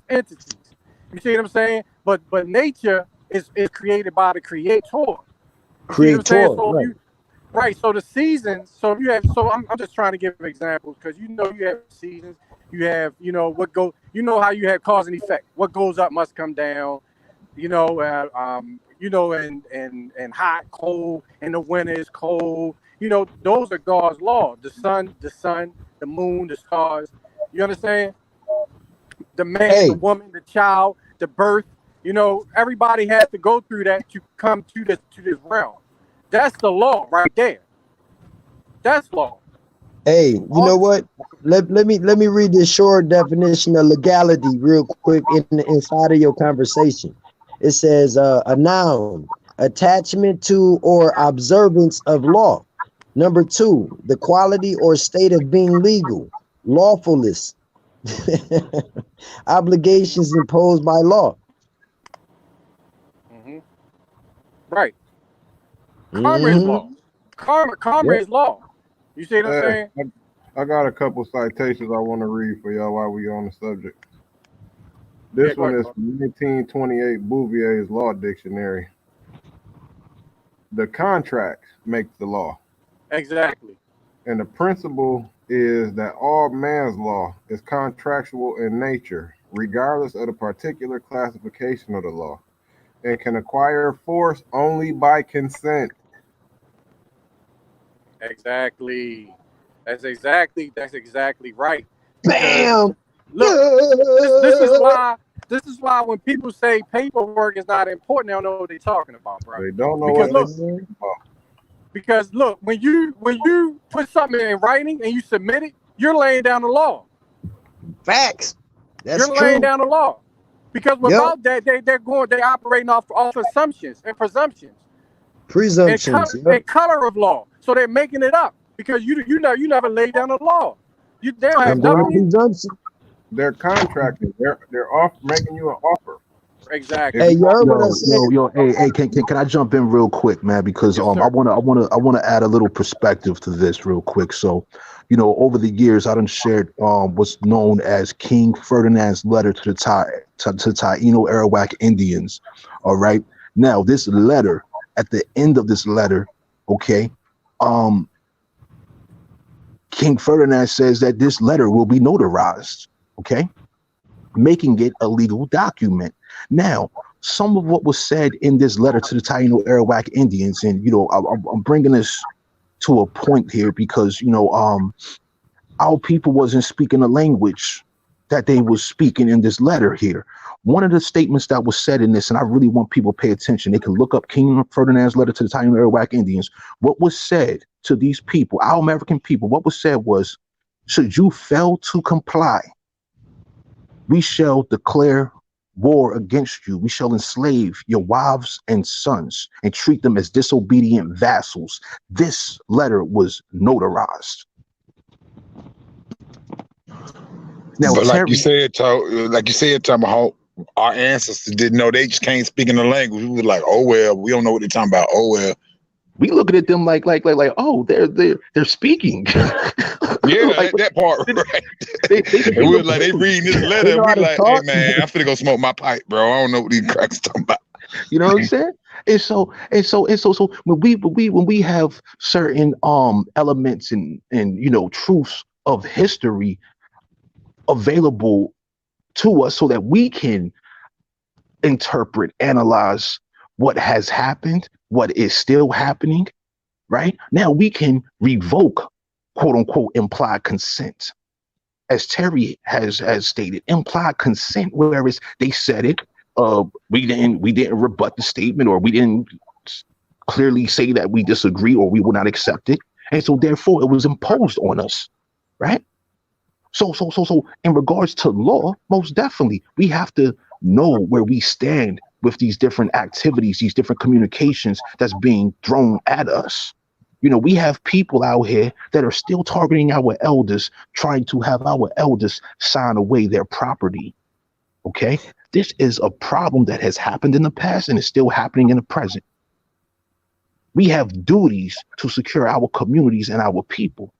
entities. You see what I'm saying? But nature is created by the creator. You see what I'm saying? Creator. So if Right. you right, so the seasons. So if you have, so I'm just trying to give examples because you have seasons. You have what go. You know how you have cause and effect. What goes up must come down. And hot, cold, and the winter is cold. Those are God's law. The sun, the moon, the stars. You understand? The man, the Hey, woman, the child, the birth. Everybody has to go through that to come to this realm. That's the law right there. That's law. hey, you All know what? Let me read this short definition of legality real quick inside of your conversation. It says a noun, attachment to or observance of law. Number two, the quality or state of being legal, lawfulness, obligations imposed by law. hmm right. Karma is law. Mm-hmm. Karma Yep. is law. You see what I'm Hey, saying? I I got a couple citations I want to read for y'all while we on the subject. This one is from 1928 Bouvier's Law Dictionary. The contract makes the law. Exactly. And the principle is that all man's law is contractual in nature regardless of the particular classification of the law, and can acquire force only by consent. Exactly. That's exactly right. Because Bam. look, this is why when people say paperwork is not important, they don't know what they're talking about, bro. They don't know Because what they're look, talking about. because look, when you put something in writing and you submit it, you're laying down the law. Facts. That's You're laying true. down the law. Because Yep. without that, they're operating off assumptions and presumptions Presumptions. Yep. and color of law. So they're making it up because you never laid down the law. They don't That's have I'm doing a nothing. presumption. they're contracting. They're off making you an offer. If Hey, Exactly. you you want, heard what I Yo, said? yo, yo, hey, can I jump in real quick, man? Because Yes, I sir. wanna add a little perspective to this real quick. So, over the years, I done shared what's known as King Ferdinand's letter to the Taino Arawak Indians. All right. Now, this letter, at the end of this letter, okay, um, King Ferdinand says that this letter will be notarized. Okay, making it a legal document. Now, some of what was said in this letter to the Taino Arawak Indians, and I'm bringing this to a point here because our people wasn't speaking the language that they was speaking in this letter here. One of the statements that was said in this, and I really want people to pay attention. They can look up King Ferdinand's letter to the Taino Arawak Indians. What was said to these people, our American people, what was said was, should you fail to comply, we shall declare war against you. We shall enslave your wives and sons and treat them as disobedient vassals. This letter was notarized. Now, But Terry, like you said, Tomahawk, our ancestors didn't know, they just can't speak in the language. We were like, oh well, we don't know what they're talking about. Oh well. we looking at them like, oh, they're speaking. Yeah, Like that part, right? they And speak we a were like, they language. reading this letter, They and know we how to like, hey talk. man, I'm finna go smoke my pipe, bro. I don't know what these cracks talking about. You know what I'm saying? So when we have certain elements and truths of history available to us so that we can interpret, analyze what has happened, what is still happening, right? Now we can revoke, quote unquote, implied consent. As Terry has stated, implied consent, whereas they said it, we didn't rebut the statement, or we didn't clearly say that we disagree or we will not accept it. And so therefore it was imposed on us, right? So in regards to law, most definitely we have to know where we stand with these different activities, these different communications that's being thrown at us. We have people out here that are still targeting our elders, trying to have our elders sign away their property. Okay. This is a problem that has happened in the past and is still happening in the present. We have duties to secure our communities and our people.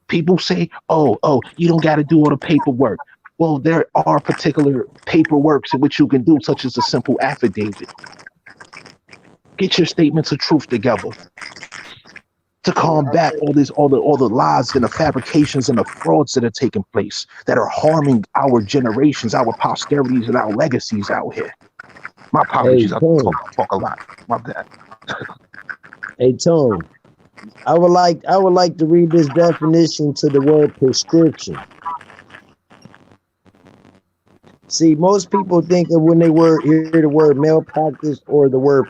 People say, oh, you don't got to do all the paperwork. Well, there are particular paperworks in which you can do, such as a simple affidavit. Get your statements of truth together to Yeah, I combat think all the lies and the fabrications and the frauds that are taking place that are harming our generations, our posterities, and our legacies out here. My Hey, apologies, I Tone. talk a lot. My bad. Hey, Tone. I would like to read this definition to the word prescription. See, most people think of when they hear the word malpractice or the word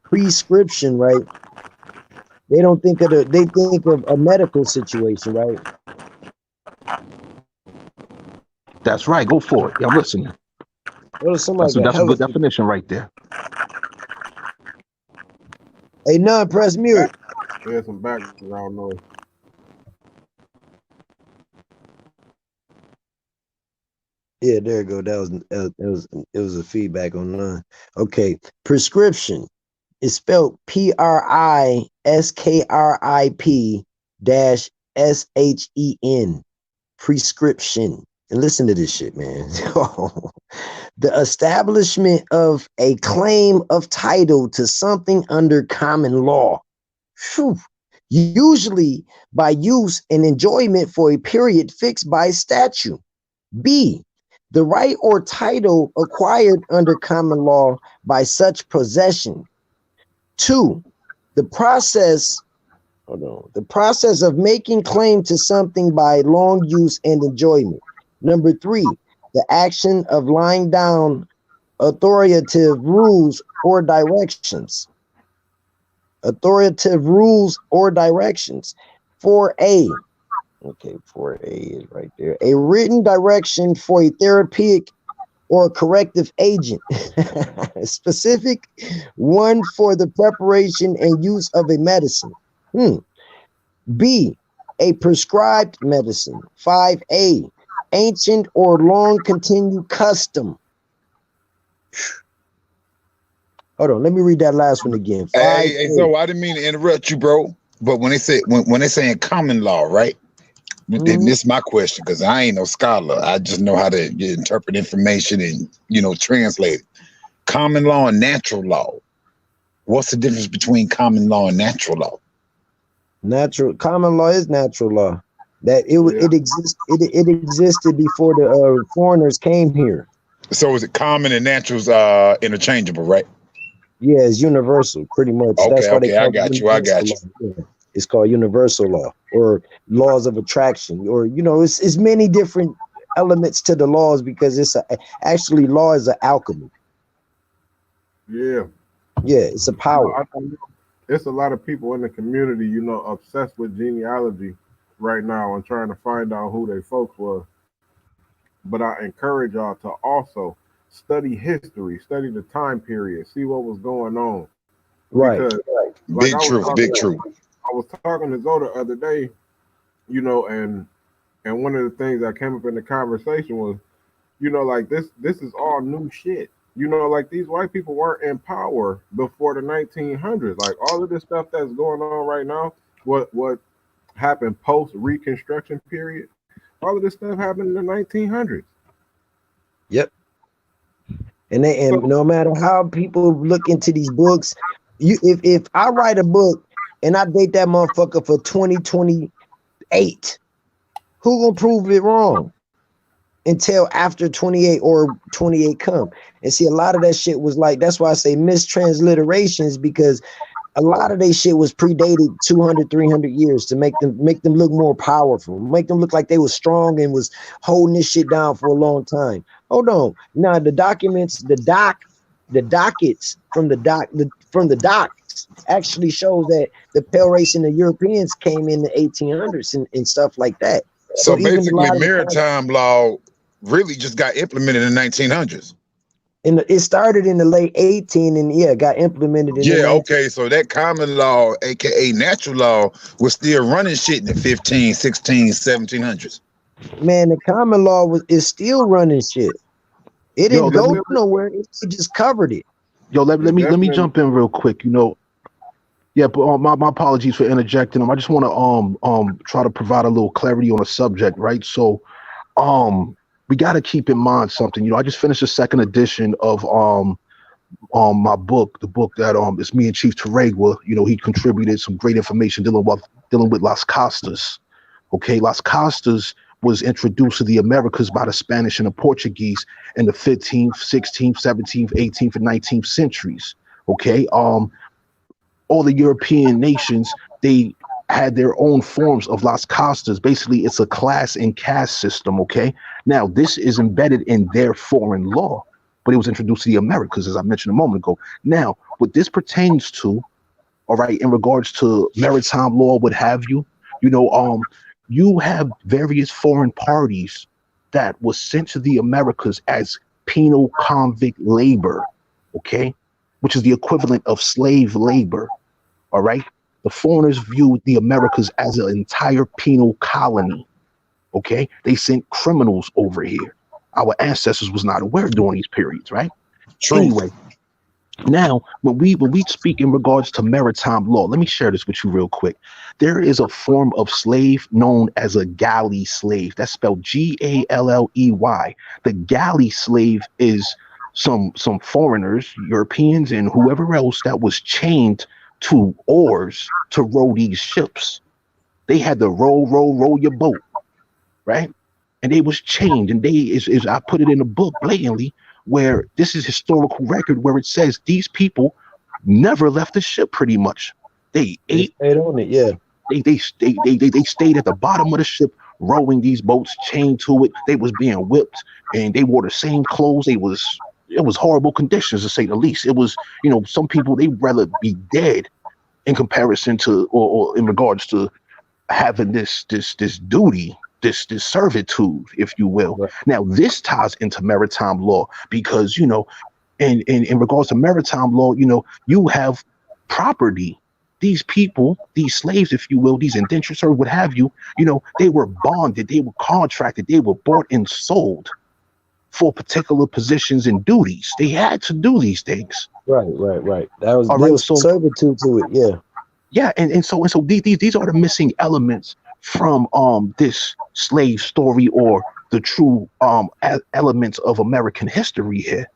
prescription, right? They don't think of they think of a medical situation, right? That's right. Go for it. Yeah, I'm listening. Well, somebody That's a got that's a hella. good definition right there. Hey, none, press mute. there's some background noise. Yeah, there you go. It was a feedback on none. Okay, prescription is spelled PRISKRIP-SHEN. Prescription. And listen to this shit, man. The establishment of a claim of title to something under common law. Phew. Usually by use and enjoyment for a period fixed by statute. B, the right or title acquired under common law by such possession. 2, the process, hold on, the process of making claim to something by long use and enjoyment. Number 3, the action of laying down authoritative rules or directions. Authoritative rules or directions. 4A, okay, 4A is right there. A written direction for a therapeutic or corrective agent. Specific one for the preparation and use of a medicine. B, a prescribed medicine. 5A, ancient or long continued custom. Hold on, let me read that last one again. 5A. Hey, so I didn't mean to interrupt you, bro. But when they say when they say in common law, right? Then this is my question because I ain't no scholar. I just know how to interpret information and translate it. Common law and natural law. What's the difference between common law and natural law? Common law is natural law. That it existed before the foreigners came here. So is it common and natural's interchangeable, right? Yeah, it's universal, pretty much. Okay, That's why they call I got you. Yeah. It's called universal law or laws of attraction, or it's many different elements to the laws because actually law is an alchemy. Yeah, it's a power. It's a lot of people in the community, obsessed with genealogy right now and trying to find out who their folks were. But I encourage y'all to also study history, study the time period, see what was going on. Right. Because, big truth. I was talking to Zoe the other day, and one of the things that came up in the conversation was, this is all new shit. Like these white people weren't in power before the 1900s. Like all of this stuff that's going on right now, what happened post Reconstruction period, all of this stuff happened in the 1900s. Yep. And no matter how people look into these books, if I write a book and I date that motherfucker for 2028, who gonna prove it wrong until after 28 or 28 come? And see, a lot of that shit was like, that's why I say mistransliterations, because a lot of their shit was predated 200, 300 years to make them look more powerful, make them look like they was strong and was holding this shit down for a long time. Hold on. Now the documents, the dockets from the docks actually shows that the pale race and the Europeans came in the 1800s and stuff like that. So basically, maritime law really just got implemented in the 1900s. And it started in the late 18 and got implemented in the okay, so that common law, aka natural law, was still running shit in the 15, 16, 1700s. Man, the common law is still running shit. It didn't go nowhere. It just covered it. Yo, let me jump in real quick. Yeah, but my apologies for interjecting. I just want to try to provide a little clarity on a subject, right? So, we got to keep in mind something. I just finished the second edition of my book, the book that is me and Chief Terregua. He contributed some great information dealing with Las Costas. Okay, Las Costas was introduced to the Americas by the Spanish and the Portuguese in the 15th, 16th, 17th, 18th, and 19th centuries. Okay, all the European nations, they had their own forms of Las Costas. Basically, it's a class and caste system, okay? Now, this is embedded in their foreign law, but it was introduced to the Americas, as I mentioned a moment ago. Now, what this pertains to, all right, in regards to maritime law, what have you, you have various foreign parties that was sent to the Americas as penal convict labor, okay, which is the equivalent of slave labor, all right? The foreigners viewed the Americas as an entire penal colony, okay? They sent criminals over here. Our ancestors was not aware during these periods, right? True. Anyway, now, when we speak in regards to maritime law, let me share this with you real quick. There is a form of slave known as a galley slave. That's spelled Galley. The galley slave is some foreigners, Europeans, and whoever else that was chained to oars to row these ships. They had to row your boat, right? and they was chained, and they is I put it in the book blatantly, where this is historical record where it says these people never left the ship. Pretty much, they They ate. stayed on it, yeah. They stayed at the bottom of the ship, rowing these boats, chained to it. They was being whipped, and they wore the same clothes. It was horrible conditions, to say the least. It was, some people, they rather be dead in comparison to, or in regards to having this duty, this servitude, if you will. Right. Now this ties into maritime law, because in regards to maritime law, you have property. These people, these slaves, if you will, these indentured servants, what have you, they were bonded, they were contracted, they were bought and sold for particular positions and duties. They had to do these things. Right. There All right, was so servitude to it, yeah. yeah, and so these are the missing elements from this slave story, or the true elements of American history here.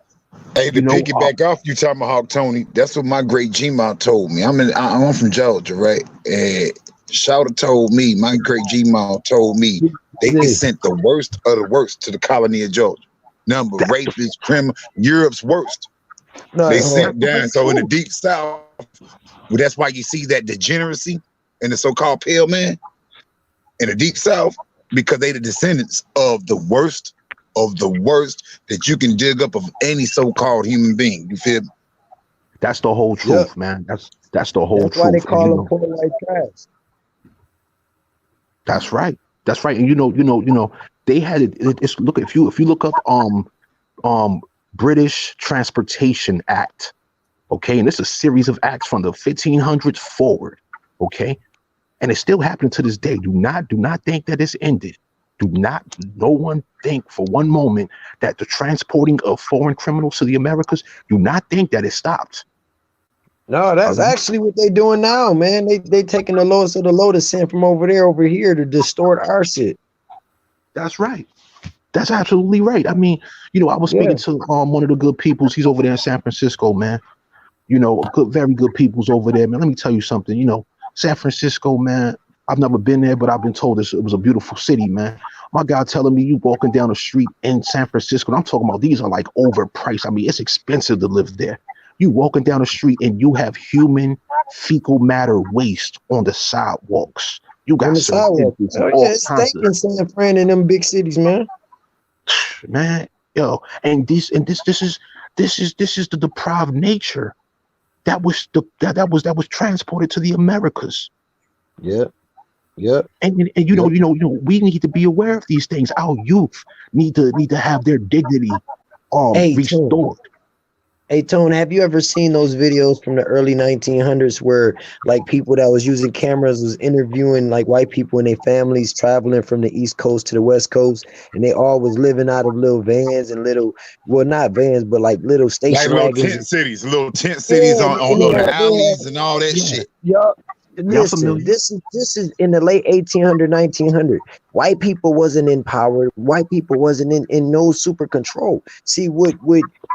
Hey, to piggyback off you talking about Hawk Tony, that's what my great G-Ma told me. I'm from Georgia, right? And Shouter told me, my great G-Ma told me they sent the worst of the worst to the colony of Georgia. Number rapists, criminal, Europe's worst. They sent down. So in the deep south, well, that's why you see that degeneracy in the so-called pale man in the deep south, because they the descendants of the worst that you can dig up of any so-called human being. You feel me? That's the whole truth, man. That's the whole truth. That's why they call them poor white trash. That's right. And they had it. It's look, if you look up British Transportation Act, okay, and it's a series of acts from the 1500s forward, okay, and it's still happening to this day. Do not think that it's ended. No one think for one moment that the transporting of foreign criminals to the Americas, do not think that it stopped. No, that's actually what they doing now, man. They taking the lowest of the low to send from over there over here to distort our shit. That's right. That's absolutely right. I mean, I was speaking to one of the good peoples. He's over there in San Francisco, man. Very good peoples over there, man. Let me tell you something. San Francisco, man. I've never been there, but I've been told it was a beautiful city, man. My guy telling me, you walking down the street in San Francisco, and I'm talking about these are like overpriced. I mean, it's expensive to live there. You walking down the street and you have human fecal matter waste on the sidewalks. You got the sidewalks. It's taking San Fran in them big cities, man. Man, and this is the deprived nature that was transported to the Americas. Yeah. And we need to be aware of these things. Our youth need to have their dignity restored. Hey, Tone, have you ever seen those videos from the early 1900s where like people that was using cameras was interviewing like white people and their families traveling from the East Coast to the West Coast, and they all was living out of little vans and not vans, but like little station wagons. Little tent cities on the alleys and all that shit. Yup. Listen, this is in the late 1800, 1900. White people wasn't in power. White people wasn't in no super control. See, what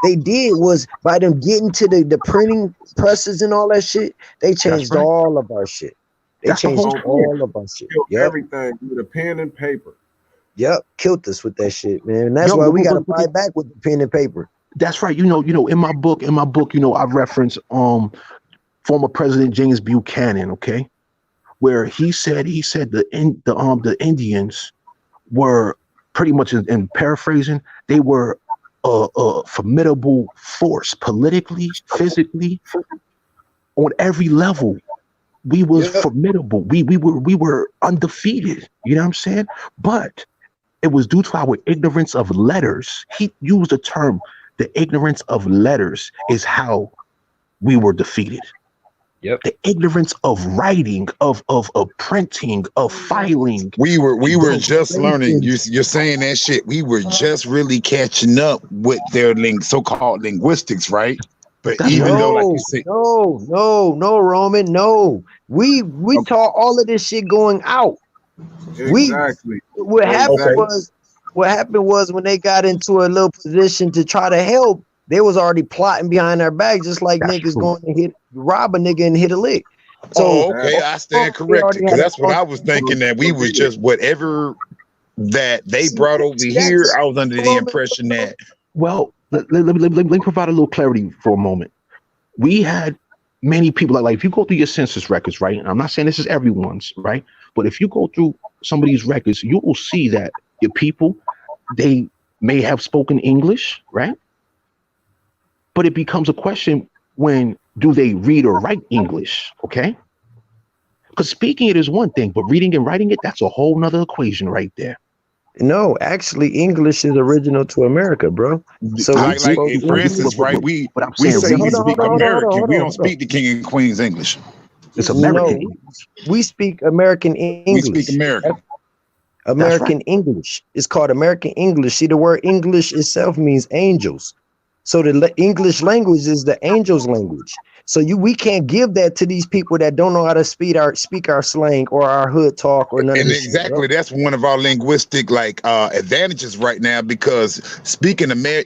they did was by them getting to the printing presses and all that shit, they changed all of our shit. They changed all of our shit. Everything with a pen and paper. Yep, killed us with that shit, man. And that's why we gotta fight back with the pen and paper. That's right. In my book, I reference former President James Buchanan, okay, where he said the Indians were pretty much, in paraphrasing, they were a formidable force politically, physically, on every level. We was formidable. We were undefeated. You know what I'm saying? But it was due to our ignorance of letters. He used the term, the ignorance of letters is how we were defeated. Yep. The ignorance of writing, of printing, of filing. We were just learning. You're saying that shit. We were just really catching up with their so-called linguistics, right? But though, like you say, no, Roman, no. We taught all of this shit going out. Exactly. What happened was when they got into a little position to try to help, they was already plotting behind our back, just like niggas going to rob a nigga and hit a lick. So, I stand corrected, because that's what I was thinking, that we was just whatever that they See, brought over here, that's I was under a the moment. impression that Well, let me provide a little clarity for a moment. We had many people like if you go through your census records, right? And I'm not saying this is everyone's, right? But if you go through some of these records, you will see that your people, they may have spoken English, right? But it becomes a question when do they read or write English? Okay. Because speaking it is one thing, but reading and writing it, that's a whole nother equation right there. No, actually, English is original to America, bro. So we like spoke for English. instance, right? But I'm We saying say we Hold reading on, and hold speak on, hold writing, on, hold on, American. hold We on, don't hold on. speak the King and Queen's English. it's No, American English. we speak American We speak English. American. That's right. American English. It's called American English. See, the word English itself means angels. So the English language is the angels' language. So we can't give that to these people that don't know how to speak our slang or our hood talk or none of And this shit, bro. exactly, that's one of our linguistic advantages right now because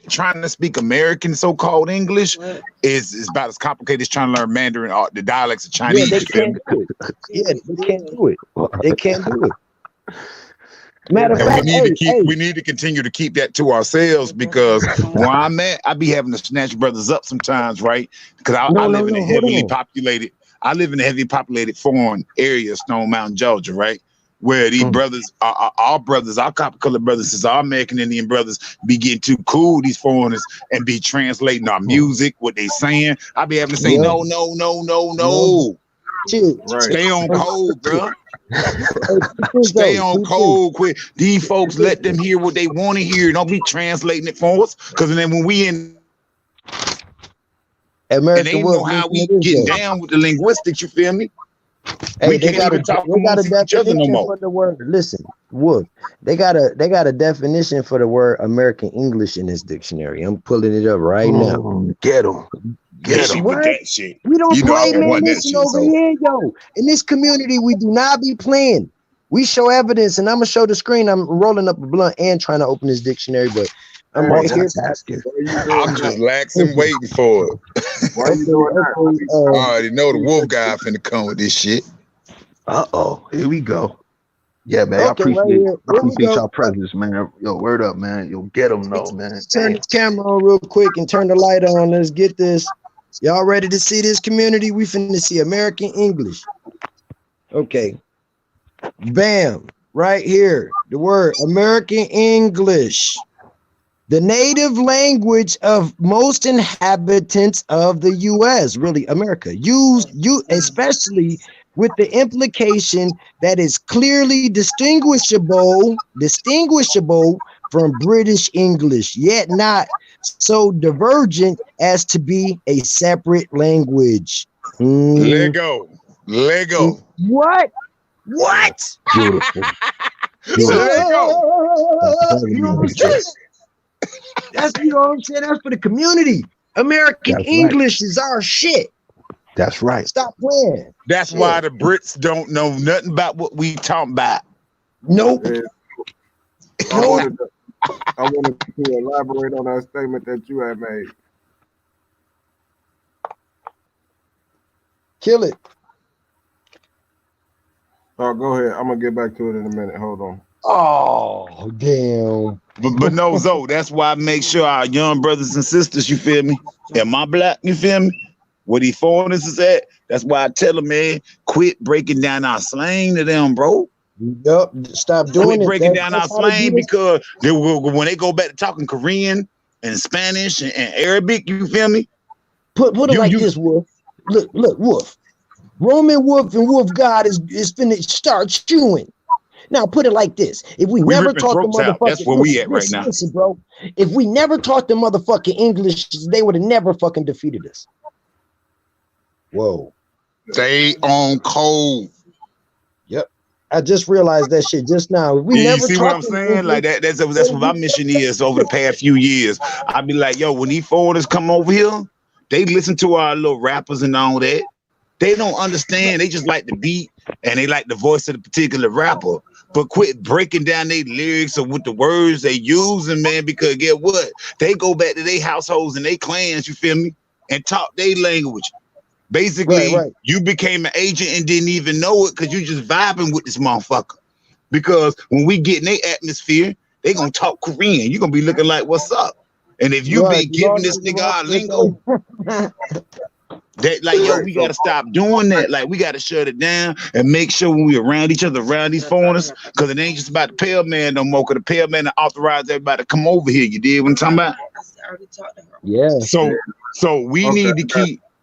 trying to speak American so-called English is about as complicated as trying to learn Mandarin or the dialects of Yeah, Chinese. they You feel can't me? do it. Yeah, they can't do it. They can't do it. Matter of And fact, we need to continue to keep that to ourselves because where I'm at, I be having to snatch brothers up sometimes, right? Because I no, live in a hold heavily on. populated, foreign area, Stone Mountain, Georgia, right? Where these brothers are our brothers, our copper colored brothers, is our American Indian brothers be getting too cool, these foreigners, and be translating our music, what they saying. I be having to say, Yep. no, no, no, no, No, no. shit. Right. Stay on code, bro. Hey, peep this Stay though. on Peep this. code, quick. These folks let them hear what they want to hear. Don't be translating it for us. Because then when we in and American they know Wolf, how listen to we this getting though. down with the linguistics, you feel me? Hey, We can't even talk they got a amongst each other no definition more. for the word. Listen, Wolf. They got a definition for the word American English in this dictionary. I'm pulling it up right now. Get them. Get Get she them. with What? that shit. We don't You know I play, don't man. want that Listen shit. over So here, yo. In this community, we do not be playing. We show evidence, and I'm gonna show the screen. I'm rolling up a blunt and trying to open this dictionary, but I'm Hey, right here. Multitasking. why you I'm doing just that? laxing waiting for it. Why you Okay, doing okay. I already know the wolf guy finna come with this shit. Here we go. Yeah, man. I Okay, right appreciate here. Here we go. y'all presence, man. Yo, word up, man. Yo, get them, though, man. Turn this camera on real quick and turn the light on. Let's get this. Y'all ready to see this community? We finna see American English. Okay. Bam. Right here. The word American English. The native language of most inhabitants of the U.S., really America, you especially with the implication that is clearly distinguishable from British English, yet not so divergent as to be a separate language. Mm, Lego. Lego. what? What? Beautiful. Beautiful. Lego. That's You very know what I'm nice. saying? You know what I'm saying? That's for the community. American That's right. English is our shit. That's right. Stop playing. That's Yeah. why the Brits don't know nothing about what we talking about. Nope. Yeah, I Nope. wanted to elaborate on that statement that you had made. Kill it. Oh, go ahead. I'm gonna get back to it in a minute. Hold on. Oh, damn. But no, Zoe, that's why I make sure our young brothers and sisters, you feel me? Am I black? You feel me? Where these foreigners is at? That's why I tell them, man, quit breaking down our slang to them, bro. Yup. Stop doing Quit it. breaking down our That's how to do slang this. because when they go back to talking Korean and Spanish and Arabic, you feel me? Put it You like you this, Wolf. Look, Wolf. Roman Wolf and Wolf God is finna start chewing. Now put it like this: if we never ripping taught the throats out. That's motherfucking where we at right now. listen, bro. If we never taught the motherfucking English, they would have never fucking defeated us. Whoa. Stay on code. Yep. I just realized that shit just now. If we You never see what taught I'm them saying? Like English, that's what my mission is over the past few years. I be like, yo, when these foreigners come over here, they listen to our little rappers and all that. They don't understand. They just like the beat and they like the voice of the particular rapper. But quit breaking down their lyrics or with the words they using, man, because get what? They go back to their households and their clans, you feel me? And talk their language. Basically, right. you became an agent and didn't even know it because you just vibing with this motherfucker. because when we get in their atmosphere, they gonna talk Korean. You gonna be looking like, what's up? And if you Right, be you giving lost this me nigga right our lingo, there. that like, yo, Right. we So gotta stop doing that. Like, we gotta shut it down and make sure when we around each other, around these foreigners, because it ain't just about the pale man no more. Because the pale man authorized everybody to come over here. You did what I'm talking about? Yeah. So, so okay.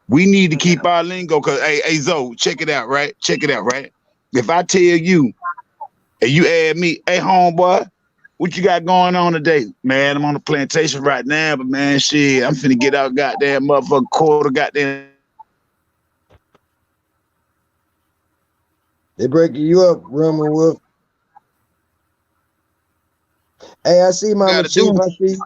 we need to keep our lingo. Cause hey Zoe, check it out, right? Check it out, right? If I tell you and you add me, hey homeboy, what you got going on today? Man, I'm on the plantation right now, but man, shit, I'm finna get out goddamn motherfucking quarter goddamn They breaking you up, Roman Wolf. Hey, I see Mama gotta Chief. do. I see you.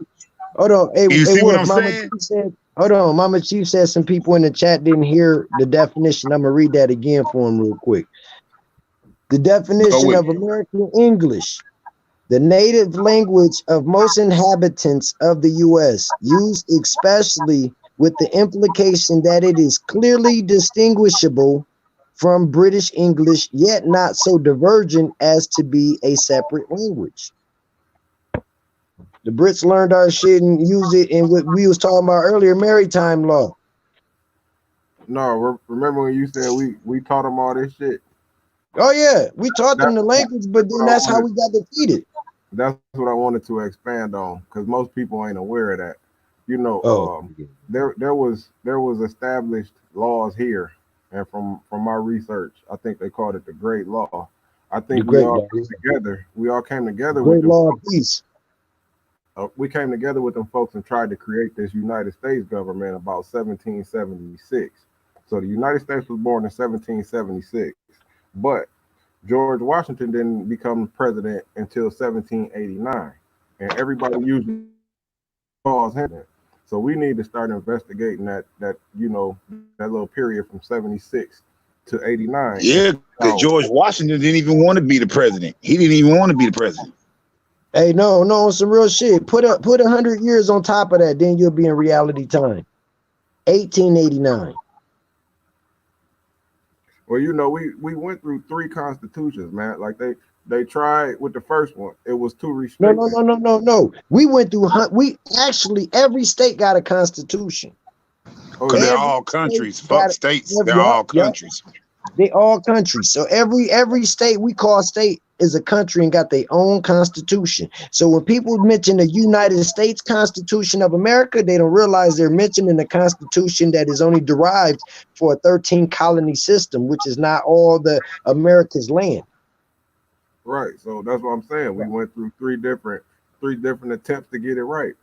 Hold on. Hey, You hey, see what Wolf. I'm Mama saying? Chief said, hold on. Mama Chief said some people in the chat didn't hear the definition. I'm going to read that again for him real quick. The Go definition with of it. American English, the native language of most inhabitants of the U.S., used especially with the implication that it is clearly distinguishable from British English, yet not so divergent as to be a separate language. The Brits learned our shit and used it in what we was talking about earlier, maritime law. No, remember when you said we taught them all this shit? Oh yeah, we taught them That, the language, but that's then what I that's how wanted. we got defeated. That's what I wanted to expand on because most people ain't aware of that. You know, Oh, there was established laws here, and from my research, I think they called it the Great Law. I the think we great all law, came together. We all came together with great them. law of peace. We came together with them folks and tried to create this United States government about 1776. So the United States was born in 1776, but George Washington didn't become president until 1789, and everybody usually calls him that. So we need to start investigating that little period from 76 to 89 and Yeah, see because how. George Washington didn't even want to be the president. He didn't even want to be the president. Hey, no, some real shit. Put 100 years on top of that, then you'll be in reality time. 1889. Well, we went through three constitutions, man. Like they tried with the first one, it was too No, no, restrictive. no, no, no, no. We went through. We actually every state got a constitution. Oh Because they're yeah, Every all state countries. Fuck got. states. They're Yup, all yup. countries. They all countries. So every state we call state is a country and got their own constitution. So when people mention the United States Constitution of America, they don't realize they're mentioning a constitution that is only derived for a 13 colony system, which is not all the America's land. right. So that's what I'm saying. We went through three different attempts to get it right.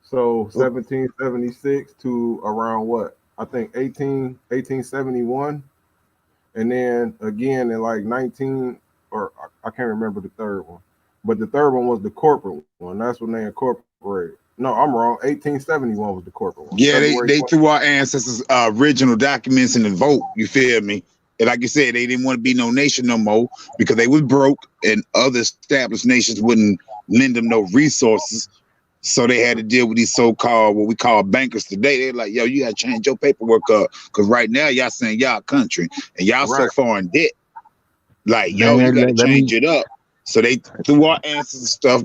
So 1776 to around what? I think 1871, and then again in like 19, or I can't remember the third one. But the third one was the corporate one. That's when they incorporated. No, I'm wrong. 1871 was the corporate one. Yeah, February they 20. threw our ancestors' original documents in the vote. You feel me? And like you said, they didn't want to be no nation no more because they was broke and other established nations wouldn't lend them no resources. So they had to deal with these so-called what we call bankers today. They're like, yo, you gotta change your paperwork up. Cause right now y'all saying y'all country and y'all so Right. far in debt. Like, yo, you Man, gotta let change me it up. So they threw our ancestors stuff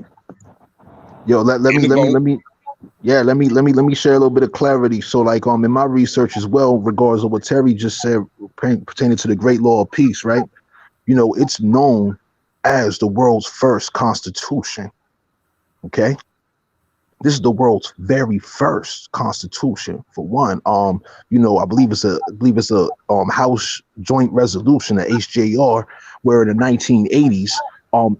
yo let in me the let me vote. let me yeah let me share a little bit of clarity. So like in my research as well, regards to what Terry just said pertaining to the Great Law of Peace, right? You know, it's known as the world's first constitution. Okay, this is the world's very first constitution. For one, I believe it's a House Joint Resolution, the HJR, where in the 1980s,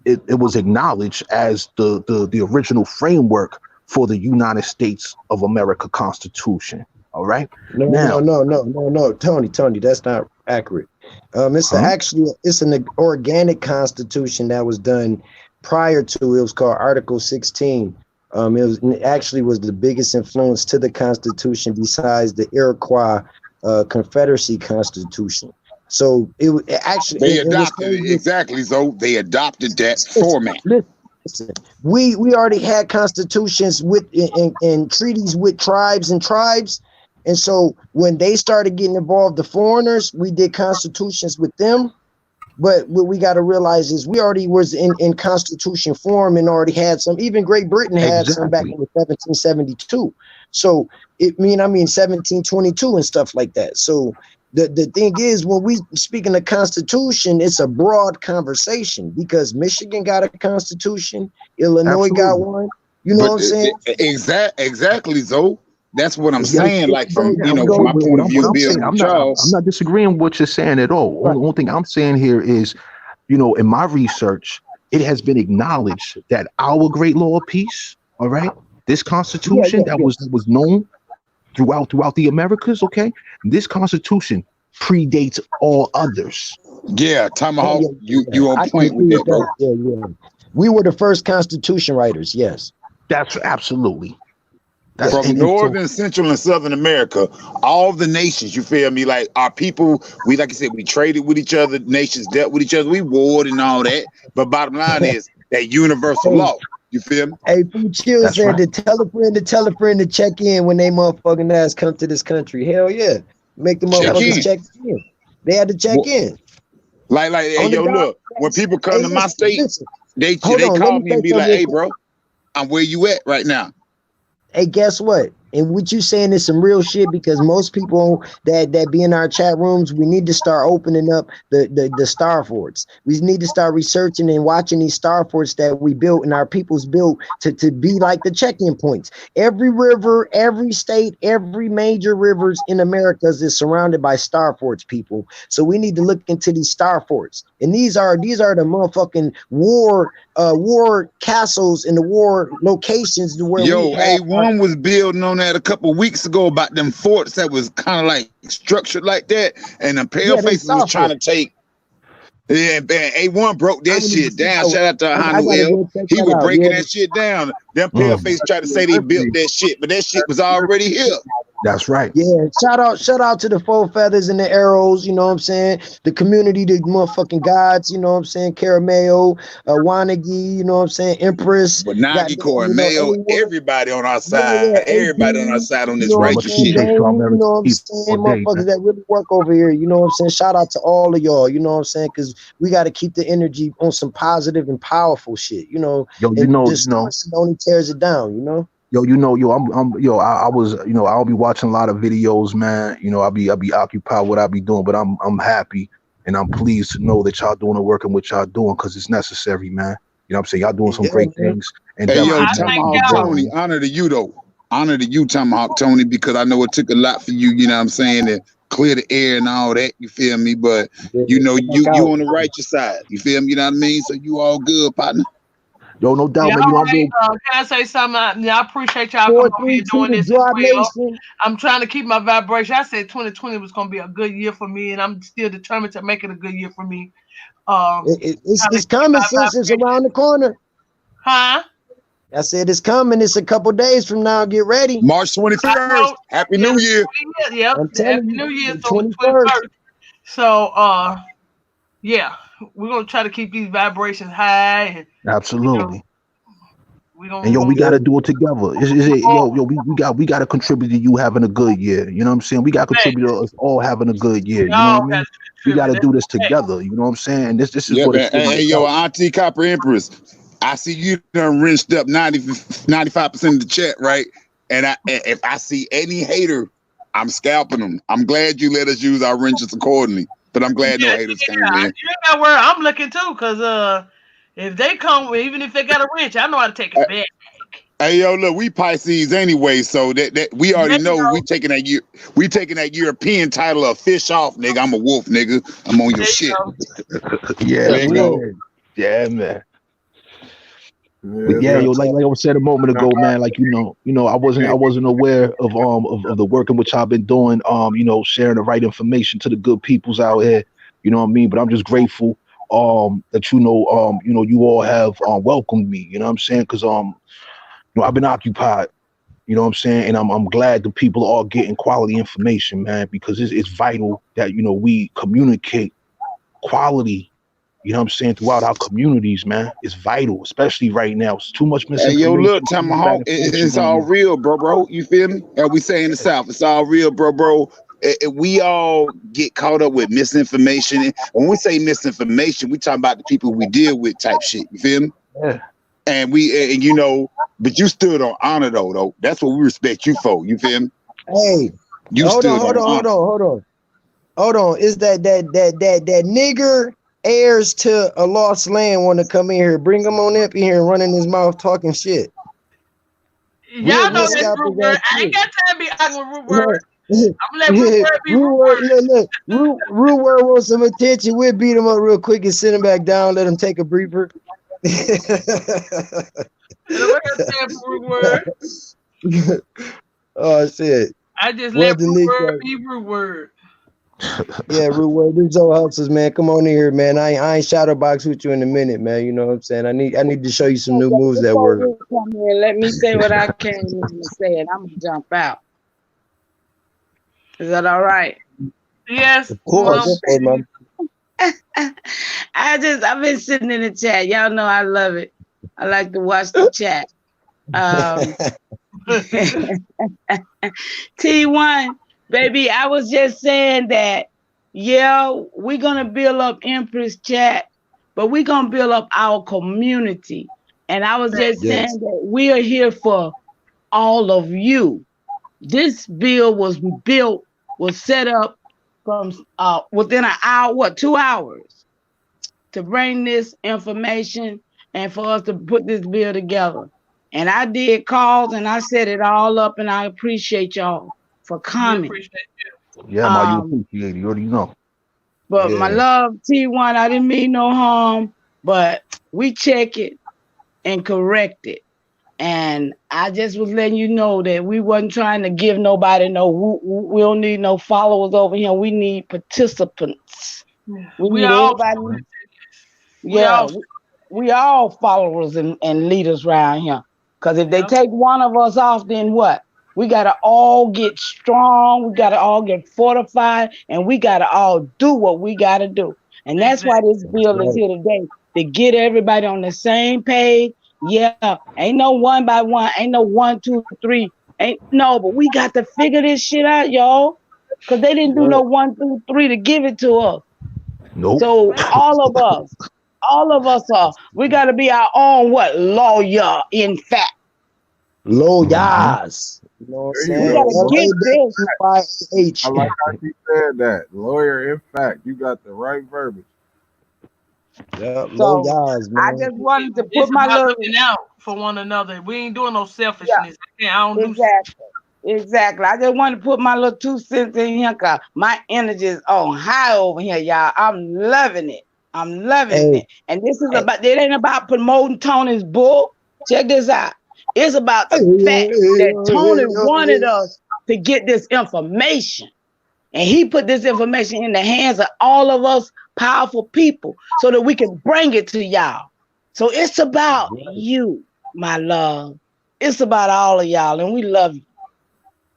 it was acknowledged as the original framework for the United States of America Constitution. All right, now, No. Tony, that's not accurate. huh? It's an organic constitution that was done prior to. It was called Article 16. It actually was the biggest influence to the Constitution besides the Iroquois Confederacy Constitution. So it actually They and what's adopted it crazy exactly. So they adopted that listen, format. listen. We already had constitutions with and treaties with tribes and tribes, and so when they started getting involved, the foreigners, we did constitutions with them. But what we got to realize is we already was in constitution form and already had some. Even Great Britain had some back Exactly. in 1772. So I mean 1722 and stuff like that. So the thing is, when we speak in the Constitution, it's a broad conversation because Michigan got a constitution, Illinois got Absolutely. one. You know what But I'm saying? exactly, Zoe. That's what I'm Yeah, saying. Like from Yeah, from my point of what view, I'm being saying, with y'all. I'm not disagreeing with what you're saying at all. right. Only thing I'm saying here is, in my research, it has been acknowledged that our great law of peace, all right, this Yeah, constitution yeah, yeah. that was known throughout the Americas, okay, this constitution predates all others. Yeah, Oh, Tomahawk, yeah, yeah. you on I can point with agree with that, bro. that. Yeah, yeah. We were the first constitution writers. Yes. That's absolutely that's Yeah. From and so northern, central, and southern America, all the nations, you feel me? Like our people, we like I said, we traded with each other, nations dealt with each other, we warred and all that. But bottom line is that universal Hey, law. You feel me? hey, Pooh Chill that's said right. to tell a friend to check in when they motherfucking ass come to this country. Hell yeah. Make the Check That's motherfuckers in. check in. They had to check Wha- in. hey, On the yo, dog. look, when people come Hey, to my state, listen. Hold they on. Let call me me say and be something like, real hey, quick. bro, I'm where you at right now. Hey, guess what? And what you saying is some real shit because most people that be in our chat rooms, we need to start opening up the star forts. We need to start researching and watching these star forts that we built and our people's built to be like the check-in points. Every river, every state, every major rivers in America is surrounded by star forts, people. So we need to look into these star forts. And these are the motherfucking war castles and the war locations where we Yo, have our A1 was building on that a couple of weeks ago about them forts that was kind of like structured like that, and the pale yeah, them faces was star trying to forts. take. Yeah, man, A1 broke I that ain't even shit see down. no. Shout out to I Hanu gotta L. go check He that was out. breaking Yeah, that shit down. Them pale Mm, faces tried to say they built that shit, but that shit was already here. that's right. yeah. Shout out to the four feathers and the arrows. You know what I'm saying? The community, the motherfucking gods. You know what I'm saying? Caramel, Wanagi. You know what I'm saying? Empress. But Nagi Goddamn. Core You and know Mayo, anyone? everybody on our Yeah, side, yeah. AP. everybody on our You side on this know what Yo, I'm I'm gonna righteous saying? keep shit. this Dame. You strawberry know what I'm keep all saying? day, man. Motherfuckers that really work over here. You know what I'm saying? Shout out to all of y'all. You know what I'm saying? Because we got to keep the energy on some positive and powerful shit. You know, Yo, and distortion only tears it down. You know. I was, I'll be watching a lot of videos, man. I'll be occupied what I be doing, but I'm happy and I'm pleased to know that y'all doing the work and what y'all doing because it's necessary, man. You know what I'm saying? Y'all doing some Yeah, great man. things and Hey, Well, yo, definitely I got to thank keep Tomahawk y'all. going, Tony, man. honor to you though. Honor to you, Tomahawk Tony, because I know it took a lot for you, you know what I'm saying, to clear the air and all that, you feel me? But Yeah, you know, back you out. on the righteous side. You feel me? You know what I mean? So you all good, partner. Yo, no doubt, Yeah, man. all I'm right. real. Can I say something? Yeah, I appreciate y'all Four, coming over three, here two doing to this as Drive well. Nation. I'm trying to keep my vibration. I said 2020 was going to be a good year for me, and I'm still determined to make it a good year for me. Trying to It's keep coming, my sis. It's vibration. around the corner. Huh? I said it's coming. It's a couple days from now. Get ready. March I 21st. know. Happy Yeah, New the Year. 20th. Yep. I'm The Happy telling you, New Year. the So the 21st. 21st. So, yeah, we're gonna try to keep these vibrations high, and you know, Absolutely. we're And gonna, yo, gonna we Yeah, gotta do it together. We gotta contribute to you having a good year. You know what I'm saying? We gotta hey, contribute to us all having a good year. we You know what I all got mean? to We gotta contribute. do this Hey, together. You know what I'm saying? This is Yep. what it's And, really hey, yo, about. Auntie Copper Empress, I see you done rinsed up 95% of the chat, right? And if I see any hater, I'm scalping them. I'm glad you let us use our wrenches accordingly. But I'm glad no yeah, haters came yeah. in. You ain't got where I'm looking too, cause if they come, even if they got a wrench, I know how to take it back. Hey yo, look, we Pisces anyway, so that we already There you know go. we taking that European title of fish off, nigga. I'm a wolf, nigga. I'm on your There you shit. go. Yeah, There you go. man. Yeah, man. But Yeah, yeah, that's yo, like I was said a moment ago, man. Like I wasn't aware of the work in which I've been doing. Sharing the right information to the good peoples out here. You know what I mean? But I'm just grateful that you all have welcomed me. You know what I'm saying? Because I've been occupied. You know what I'm saying? And I'm glad the people are getting quality information, man, because it's vital that we communicate quality, you know what I'm saying, throughout our communities, man. It's vital, especially right now. It's too much Hey yo, misinformation, look, too much bad Tomahawk, information it's going all on. real, bro. You feel me? As we say in the South, it's all real, bro. we all get caught up with misinformation. And when we say misinformation, we talking about the people we deal with type shit. You feel me? Yeah. And but you stood on honor though. That's what we respect you for. You feel me? Hey, You stood on honor. hold on. Is that nigger heirs to a lost land want to come in here? Bring him on up in here and running his mouth talking shit. Y'all know that's root word. I ain't got time to be arguing root word. I'm gonna let root word be root word. Root word wants some attention. We'll beat him up real quick and send him back down. Let him take a breather. Root word. Oh shit! I just let root word be root word. Yeah, root word. Them Zoe hustlers, man. Come on in here, man. I ain't shadow box with you in a minute, man. You know what I'm saying? I need to show you some new moves that work. Come here, let me say what I came in to say, and I'm gonna jump out. Is that all right? Yes, of course. I've been sitting in the chat. Y'all know I love it. I like to watch the chat. T1, baby, I was just saying that, yeah, we're gonna build up Empress chat, but we're gonna build up our community. And I was just saying that we are here for all of you. This bill was set up from within an hour, 2 hours, to bring this information and for us to put this bill together. And I did calls and I set it all up, and I appreciate y'all for coming. Yeah, Ma, you appreciate it. You already know. But my love, T1, I didn't mean no harm, but we check it and correct it. And I just was letting you know that we wasn't trying to give nobody we don't need no followers over here. We need participants. We need everybody. We all followers and leaders around here. Because if they take one of us off, then what? We got to all get strong. We got to all get fortified. And we got to all do what we got to do. And that's why this bill is here today, to get everybody on the same page. Yeah, ain't no one by one. Ain't no 1, 2, 3. But we got to figure this shit out, y'all. Because they didn't do no 1, 2, 3 to give it to us. Nope. So all of us we got to be our own lawyer, in fact. Lawyers. You know what I'm saying? We got to get this. I like how you said that. Lawyer, in fact, you got the right verbiage. Yeah, so lawyers, man. I just wanted to put my looking out for one another. We ain't doing no selfishness. I don't do Exactly. I just wanted to put my little 2 cents in here, because my energy is on high over here, y'all. I'm loving it. I'm loving it. And this is it ain't about promoting Tony's book. Check this out. It's about the fact that Tony wanted us to get this information. And he put this information in the hands of all of us powerful people so that we can bring it to y'all. So it's about you, my love. It's about all of y'all, and we love you.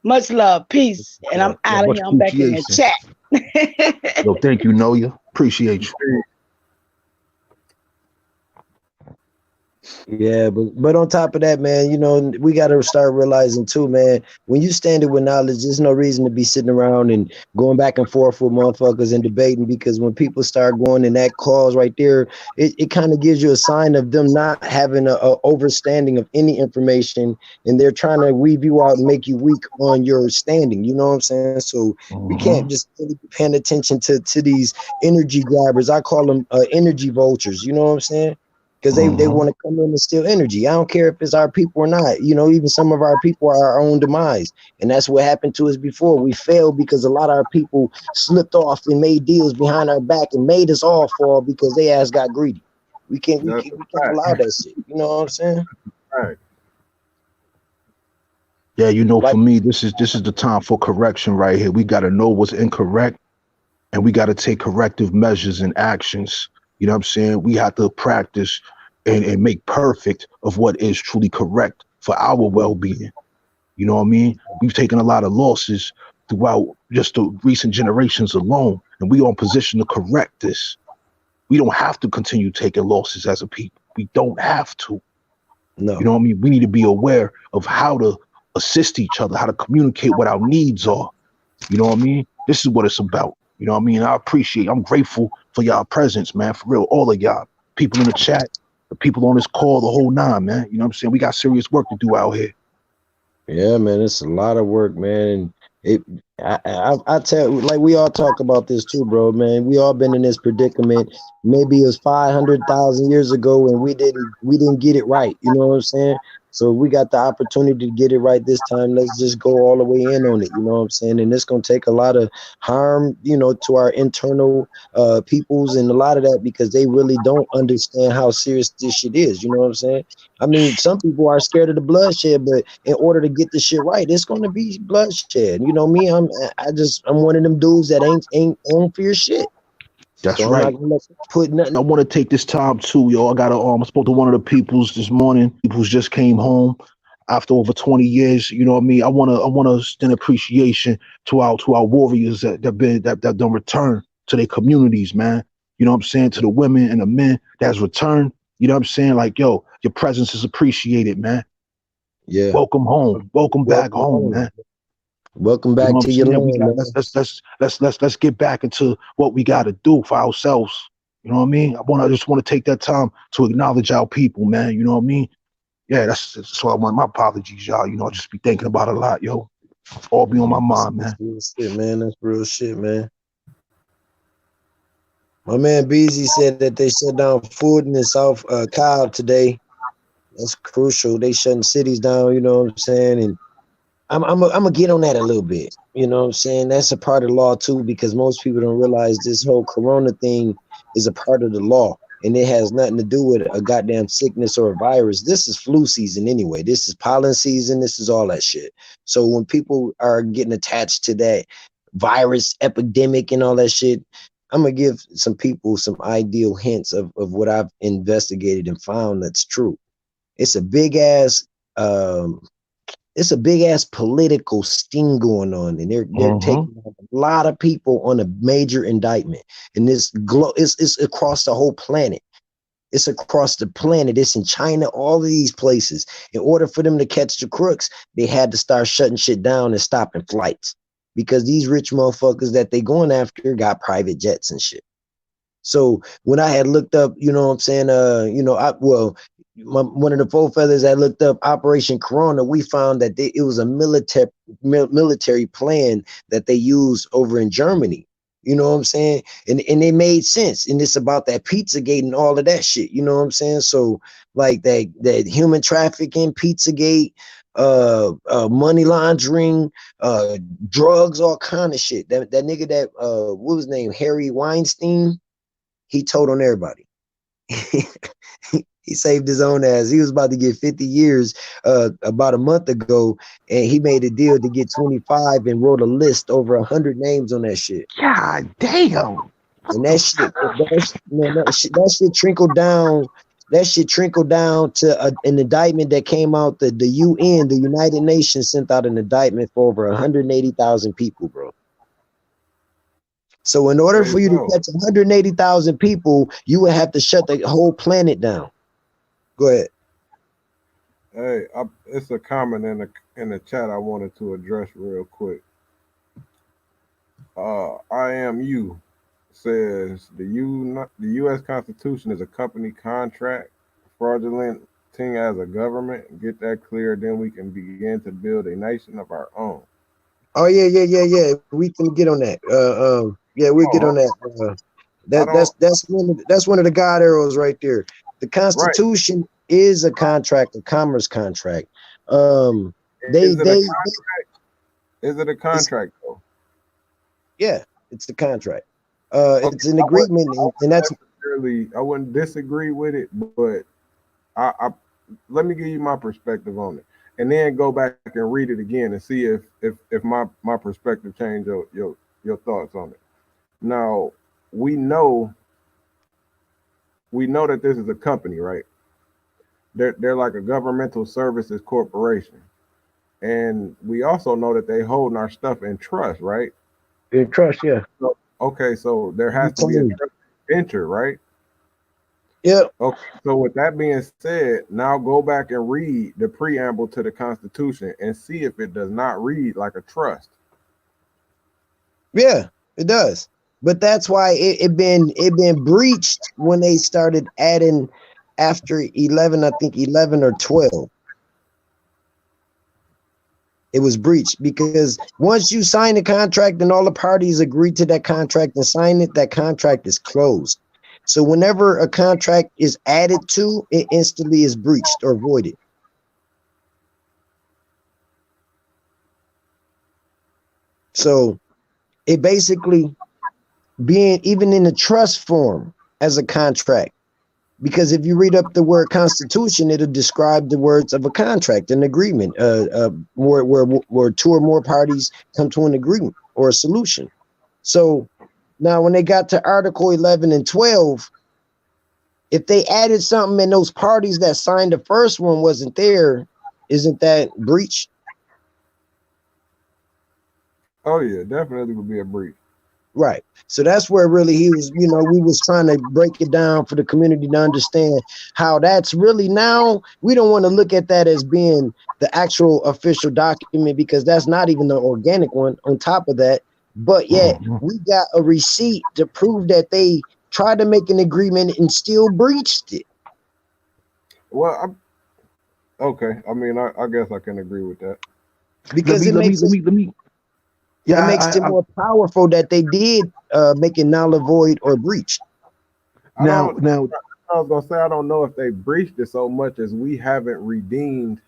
Much love, peace, and I'm out of here. I'm back in the chat. Yo, thank you, Noya. Appreciate you. Yeah, but on top of that, man, you know, we got to start realizing too, man, when you standing with knowledge, there's no reason to be sitting around and going back and forth with motherfuckers and debating, because when people start going in that cause right there, it kind of gives you a sign of them not having a overstanding of any information, and they're trying to weave you out and make you weak on your standing. You know what I'm saying? So we can't just really be paying attention to these energy grabbers. I call them energy vultures. You know what I'm saying? Because they want to come in and steal energy. I don't care if it's our people or not. You know, even some of our people are our own demise. And that's what happened to us before. We failed because a lot of our people slipped off and made deals behind our back and made us all fall because they ass got greedy. We can't allow that shit. You know what I'm saying? Right. Yeah, you know, for me, this is the time for correction right here. We got to know what's incorrect, and we got to take corrective measures and actions. You know what I'm saying? We have to practice and make perfect of what is truly correct for our well-being. You know what I mean? We've taken a lot of losses throughout just the recent generations alone, and we are in position to correct this. We don't have to continue taking losses as a people. We don't have to. No. You know what I mean? We need to be aware of how to assist each other, how to communicate what our needs are. You know what I mean? This is what it's about. You know what I mean? I'm grateful for y'all presence, man. For real, all of y'all. People in the chat, the people on this call, the whole nine, man. You know what I'm saying? We got serious work to do out here. Yeah, man, it's a lot of work, man. And it, I tell, like we all talk about this too, bro, man. We all been in this predicament. Maybe it was 500,000 years ago, and we didn't get it right. You know what I'm saying? So we got the opportunity to get it right this time. Let's just go all the way in on it. You know what I'm saying? And it's gonna take a lot of harm, to our internal peoples and a lot of that because they really don't understand how serious this shit is. You know what I'm saying? I mean, some people are scared of the bloodshed, but in order to get the shit right, it's going to be bloodshed. You know me, I'm one of them dudes that ain't fear shit. That's So I'm not right. gonna put nothing. I want to take this time too, yo. I spoke to one of the peoples this morning. Peoples just came home after over 20 years. You know what I mean? I wanna extend appreciation to our warriors that done return to their communities, man. You know what I'm saying? To the women and the men that's returned. You know what I'm saying? Like, yo, your presence is appreciated, man. Yeah. Welcome home. Welcome back Welcome home, home. man. Welcome You know back what I'm to your saying? We land, got man. let's get back into what we got to do for ourselves. You know what I mean? I just want to take that time to acknowledge our people, man. You know what I mean? Yeah, that's why I want my apologies, y'all. I just be thinking about it a lot, yo. All be on my mind, That's man. real shit, man. That's real shit, man. My man Beezy said that they shut down food in the South Cobb today. That's crucial. They shutting cities down. You know what I'm saying? And I'm gonna get on that a little bit. You know what I'm saying? That's a part of the law too, because most people don't realize this whole corona thing is a part of the law. And it has nothing to do with a goddamn sickness or a virus. This is flu season anyway. This is pollen season. This is all that shit. So when people are getting attached to that virus epidemic and all that shit, I'm gonna give some people some ideal hints of what I've investigated and found that's true. It's a big ass um, it's a big ass political sting going on, and they're Mm-hmm. taking a lot of people on a major indictment. And it's across the whole planet. It's across the planet. It's in China, all of these places. In order for them to catch the crooks, they had to start shutting shit down and stopping flights because these rich motherfuckers that they going after got private jets and shit. So when I had looked up, you know what I'm saying, one of the four feathers I looked up Operation Corona, we found that it was a military plan that they used over in Germany. You know what I'm saying? And it made sense. And it's about that Pizzagate and all of that shit. You know what I'm saying? So like that human trafficking, Pizzagate, money laundering, drugs, all kind of shit. That nigga that what was his name? Harry Weinstein. He told on everybody. He saved his own ass. He was about to get 50 years about a month ago, and he made a deal to get 25 and wrote a list over 100 names on that shit. God damn. And that shit, that shit trickled down. That shit trickled down to an indictment that came out. The UN, the United Nations, sent out an indictment for over 180,000 people, bro. So in order Hey, for you to yo. catch 180,000 people, you would have to shut the whole planet down. Go ahead. Hey, it's a comment in the chat I wanted to address real quick. I am you says the U.S. Constitution is a company contract, fraudulenting as a government. Get that clear, then we can begin to build a nation of our own. Oh yeah. We can get on that. Yeah, we get Oh, on that. I don't. That's one of the God arrows right there. The Right? Constitution is a contract, a commerce contract. They Is it a they is it a it's contract though? yeah, it's the contract. Okay, It's an agreement, and that's I wouldn't disagree with it, but I let me give you my perspective on it, and then go back and read it again and see if my perspective changed your thoughts on it. Now we know we know that this is a company, right? They're like a governmental services corporation, and we also know that they holding our stuff in trust, right? trust. Yeah, So, okay, so there has to be a retained. trust venture, right? Yep. Okay, so with that being said, now go back and read the preamble to the Constitution and see if it does not read like a trust. Yeah, it does. But that's why it been breached when they started adding after 11, I think 11 or 12. It was breached because once you sign the contract and all the parties agree to that contract and sign it, that contract is closed. So whenever a contract is added to, it instantly is breached or voided. So it basically being even in the trust form as a contract. Because if you read up the word constitution, it'll describe the words of a contract, an agreement, where two or more parties come to an agreement or a solution. So now when they got to Article 11 and 12, if they added something and those parties that signed the first one wasn't there, isn't that breach? Oh yeah, definitely would be a breach. Right. So that's where really he was, we was trying to break it down for the community to understand how that's really now we don't want to look at that as being the actual official document because that's not even the organic one on top of that. But yet we got a receipt to prove that they tried to make an agreement and still breached it. Well, okay. I mean, I guess I can agree with that. Because it makes it more powerful that they did make it null and void or breached. Now, I was gonna say I don't know if they breached it so much as we haven't redeemed,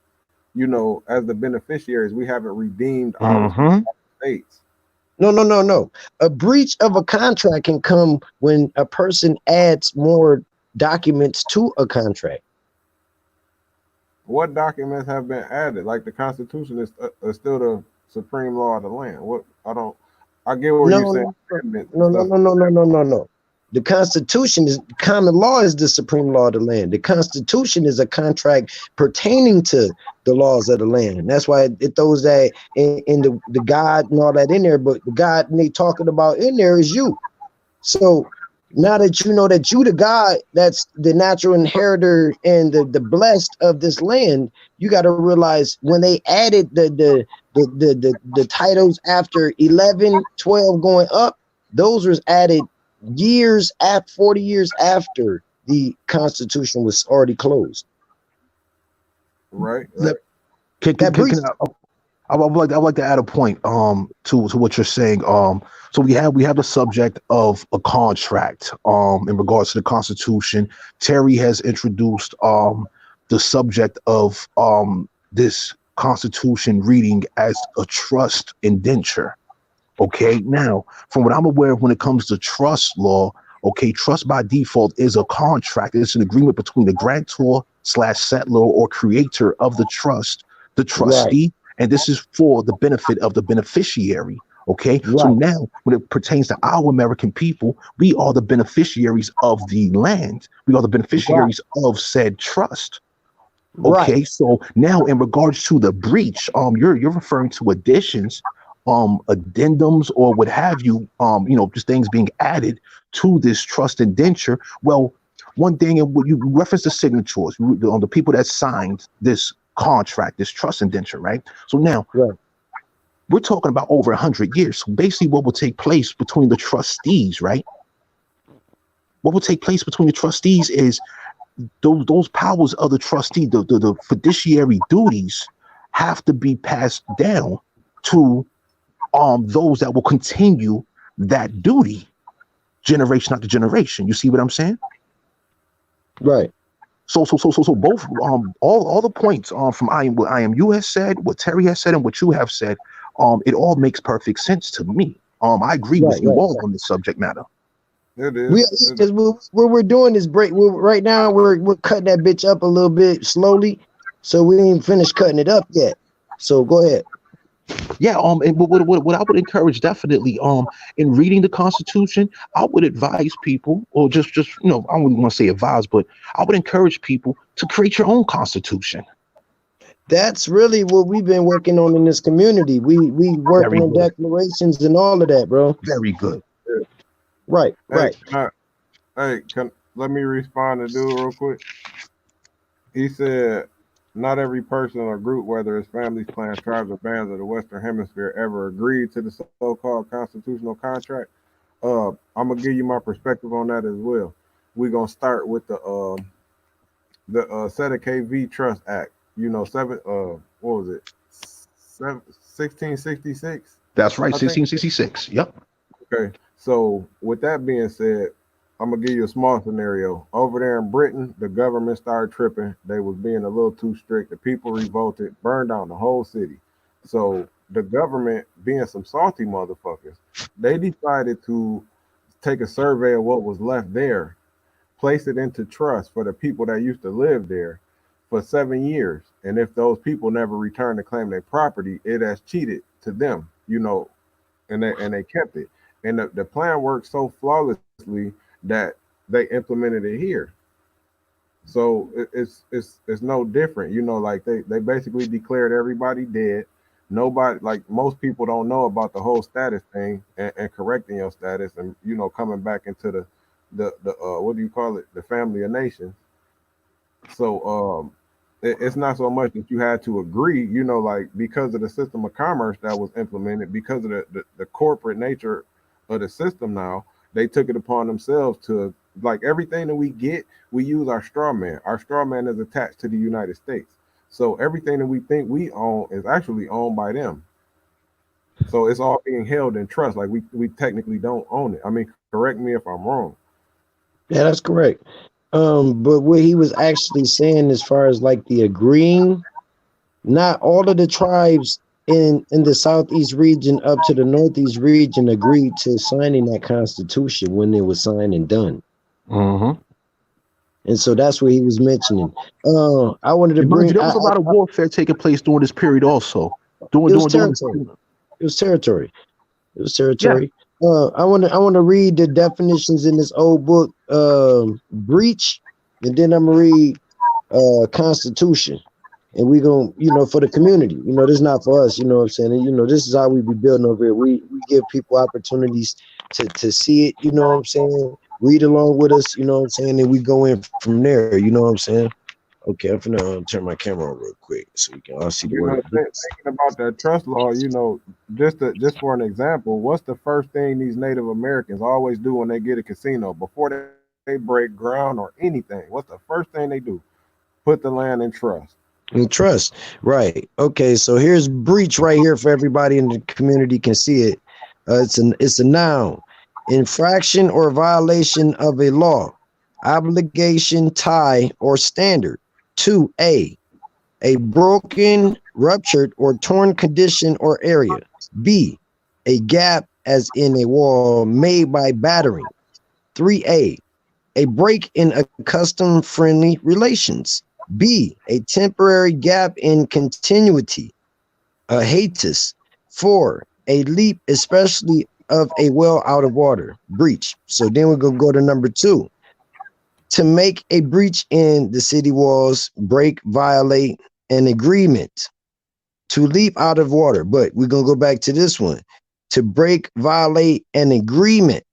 as the beneficiaries, we haven't redeemed our states. No. A breach of a contract can come when a person adds more documents to a contract. What documents have been added? Like the Constitution is still the supreme law of the land. I get what you're saying. No. The Constitution is common law is the supreme law of the land. The Constitution is a contract pertaining to the laws of the land. And that's why it throws that in the God and all that in there. But the God they talking about in there is you. So now that you know that you the God, that's the natural inheritor and the blessed of this land, you got to realize when they added the titles after 11, 12 going up, those was added years at 40 years after the Constitution was already closed. Right. I would like to add a point to what you're saying. So we have the subject of a contract in regards to the Constitution. Terry has introduced the subject of this Constitution reading as a trust indenture. Okay, now from what I'm aware of when it comes to trust law, okay, trust by default is a contract. It's an agreement between the grantor / settler or creator of the trust, the trustee. Right. And this is for the benefit of the beneficiary. Okay. Right. So now when it pertains to our American people, we are the beneficiaries of the land. We are the beneficiaries of said trust. Okay. Right. So now in regards to the breach, you're referring to additions, addendums or what have you, just things being added to this trust indenture. Well, one thing, and you reference the signatures on the people that signed this contract, this trust indenture, right? So now we're talking about over 100 years. So basically what will take place between the trustees, right? What will take place between the trustees is those powers of the trustee, the fiduciary duties have to be passed down to those that will continue that duty generation after generation. You see what I'm saying? Right. So both all the points from what IMU has said, what Terry has said, and what you have said, it all makes perfect sense to me. I agree with you all on this subject matter. It is. Because what we're doing is right now we're cutting that bitch up a little bit slowly, so we ain't finished cutting it up yet. So go ahead. Yeah, and what I would encourage definitely, in reading the Constitution, I would advise people, or just I wouldn't want to say advise, but I would encourage people to create your own Constitution. That's really what we've been working on in this community. We working on declarations and all of that, bro. Very good. Right. Let me respond to dude real quick. He said, not every person or group, whether it's families, clans, tribes, or bands of the Western Hemisphere, ever agreed to the so-called constitutional contract. I'm gonna give you my perspective on that as well. We're gonna start with the Seta KV Trust Act. You know, what was it? 1666, That's right, I think. 1666. Yep. Okay. So with that being said, I'm gonna give you a small scenario. Over there in Britain, the government started tripping. They was being a little too strict. The people revolted, burned down the whole city. So the government, being some salty motherfuckers, they decided to take a survey of what was left there, place it into trust for the people that used to live there for 7 years. And if those people never return to claim their property, it has cheated to them, and they kept it. And the plan worked so flawlessly that they implemented it here. So it's no different, like they basically declared everybody dead. Nobody, like most people don't know about the whole status thing, and correcting your status, and coming back into the what do you call it, the family of nations. So it's not so much that you had to agree, like because of the system of commerce that was implemented, because of the corporate nature of the system now, they took it upon themselves to, like, everything that we get, we use our straw man. Our straw man is attached to the United States. So everything that we think we own is actually owned by them. So it's all being held in trust. Like we technically don't own it. I mean, correct me if I'm wrong. Yeah, that's correct. But what he was actually saying, as far as like the agreeing, not all of the tribes in the southeast region up to the northeast region agreed to signing that constitution when it was signed and done. Mm-hmm. And so that's what he was mentioning. I wanted to And mind bring. you, there was a lot of warfare taking place during this period also. It was During this territory. period. It was territory. It was Yeah. territory. I want to read the definitions in this old book, breach, and then I'm gonna read Constitution. And we gonna, for the community, this is not for us, you know what I'm saying? And, this is how we be building over here. We give people opportunities to see it, you know what I'm saying? Read along with us, you know what I'm saying? And we go in from there, you know what I'm saying? Okay, I'm finna turn my camera on real quick so we can all see the word. Thinking about that trust law, just for an example, what's the first thing these Native Americans always do when they get a casino before they break ground or anything? What's the first thing they do? Put the land in trust. And trust, right? Okay, so here's breach right here for everybody in the community can see it. It's a noun, infraction or violation of a law, obligation, tie, or standard. 2A, a broken, ruptured, or torn condition or area. B, a gap as in a wall made by battering. 3A, a break in custom-friendly relations. B, a temporary gap in continuity, a hiatus. 4, a leap, especially of a well out of water, breach. So then we're going to go to number 2. To make a breach in the city walls, break, violate an agreement. To leap out of water, but we're going to go back to this one. To break, violate an agreement.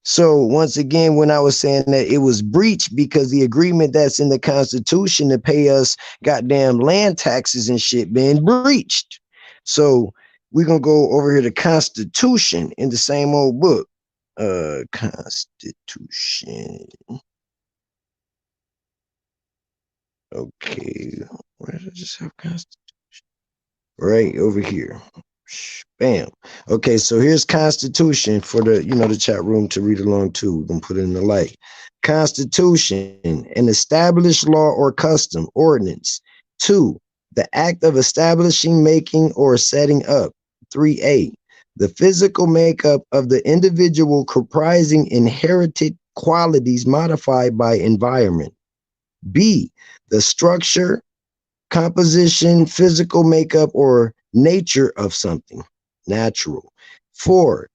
So once again, when I was saying that it was breached because the agreement that's in the Constitution to pay us goddamn land taxes and shit been breached. So we're gonna go over here to Constitution in the same old book. Constitution. Okay, where did I just have Constitution? Right over here. Bam. Okay, so here's Constitution for the chat room to read along too. We're gonna put it in the light. Constitution, an established law or custom, ordinance. 2, the act of establishing, making, or setting up. 3A, the physical makeup of the individual comprising inherited qualities modified by environment. B, the structure, composition, physical makeup, or nature of something, natural. 4,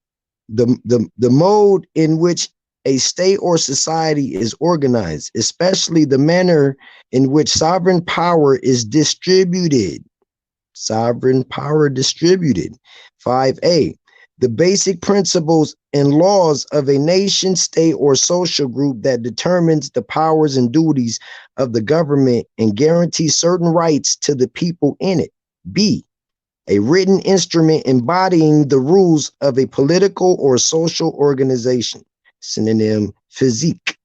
the mode in which a state or society is organized, especially the manner in which sovereign power is distributed. Sovereign power distributed. 5A, the basic principles and laws of a nation, state, or social group that determines the powers and duties of the government and guarantees certain rights to the people in it. B, a written instrument embodying the rules of a political or social organization. Synonym, physique.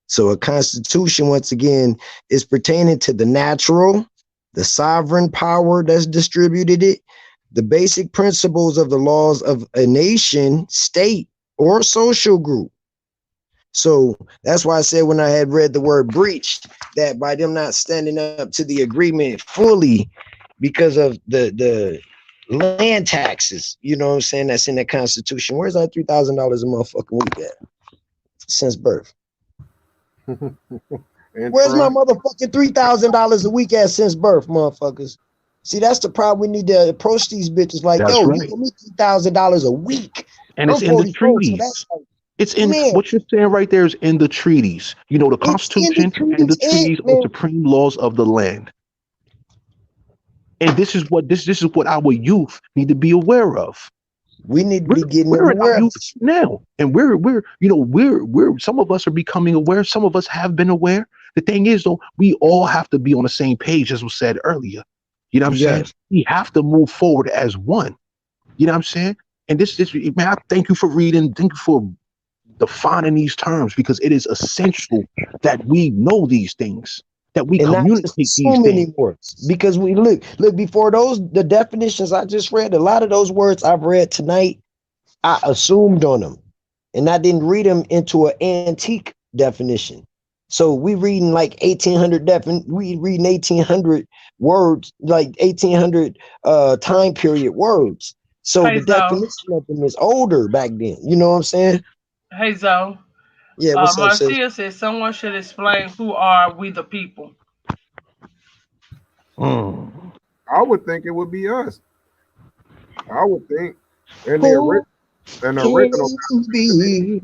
So a constitution, once again, is pertaining to the natural, the sovereign power that's distributed it, the basic principles of the laws of a nation, state, or social group. So that's why I said when I had read the word breached, that by them not standing up to the agreement fully because of the land taxes, you know what I'm saying, that's in the Constitution. Where's that $3,000 a motherfucking week at since birth? Where's my motherfucking $3,000 a week at since birth, motherfuckers? See, that's the problem. We need to approach these bitches like, That's yo, right. you owe me $3,000 a week. And it's I'm in the 44, so that's treaties. like, It's in man, what you're saying right there is in the treaties. You know, the it's in the Constitution and the treaties, treaties are man. supreme laws of the land. And this is what our youth need to be aware of. We need to be getting them We're in our aware of youth this. now, and we're some of us are becoming aware. Some of us have been aware. The thing is, though, we all have to be on the same page, as was said earlier. You know what I'm saying? Yes. We have to move forward as one. You know what I'm saying? And this man, I thank you for reading. Thank you for defining these terms, because it is essential that we know these things, that we And not just communicate these assume things. anymore. Because we look before those, the definitions I just read, a lot of those words I've read tonight, I assumed on them. And I didn't read them into an antique definition. So we reading like 1800 we reading 1800 words, like 1800 time period words. So Hey the Zo, definition of them is older back then. You know what I'm saying? hey Zo. Yeah, what's up, sis? Marcia said someone should explain who are we the people. Mm. I would think it would be us. I would think in Who the can original be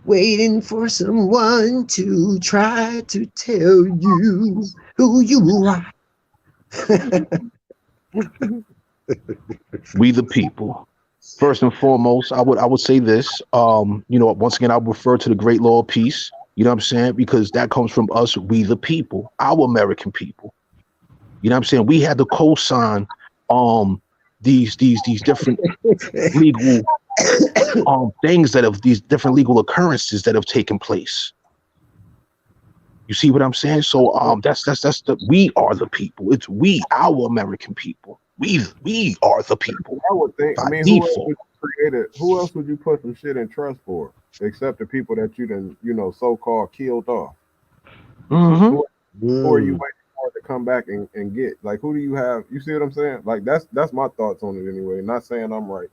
waiting for someone to try to tell you who you are? We the people. First and foremost, I would say this. Once again, I would refer to the Great Law of Peace. You know what I'm saying? Because that comes from us, we the people, our American people. You know what I'm saying? We had to co-sign these different legal things that have these different legal occurrences that have taken place. You see what I'm saying? So that's the we are the people. It's we, our American people. We are the people I would think. I by mean, who else default. would you create it? Who else would you put some shit in trust for, except the people that you done, so-called killed off? Mm-hmm. Who are you waiting for to come back and get? Like, who do you have? You see what I'm saying? Like, that's my thoughts on it anyway. Not saying I'm right.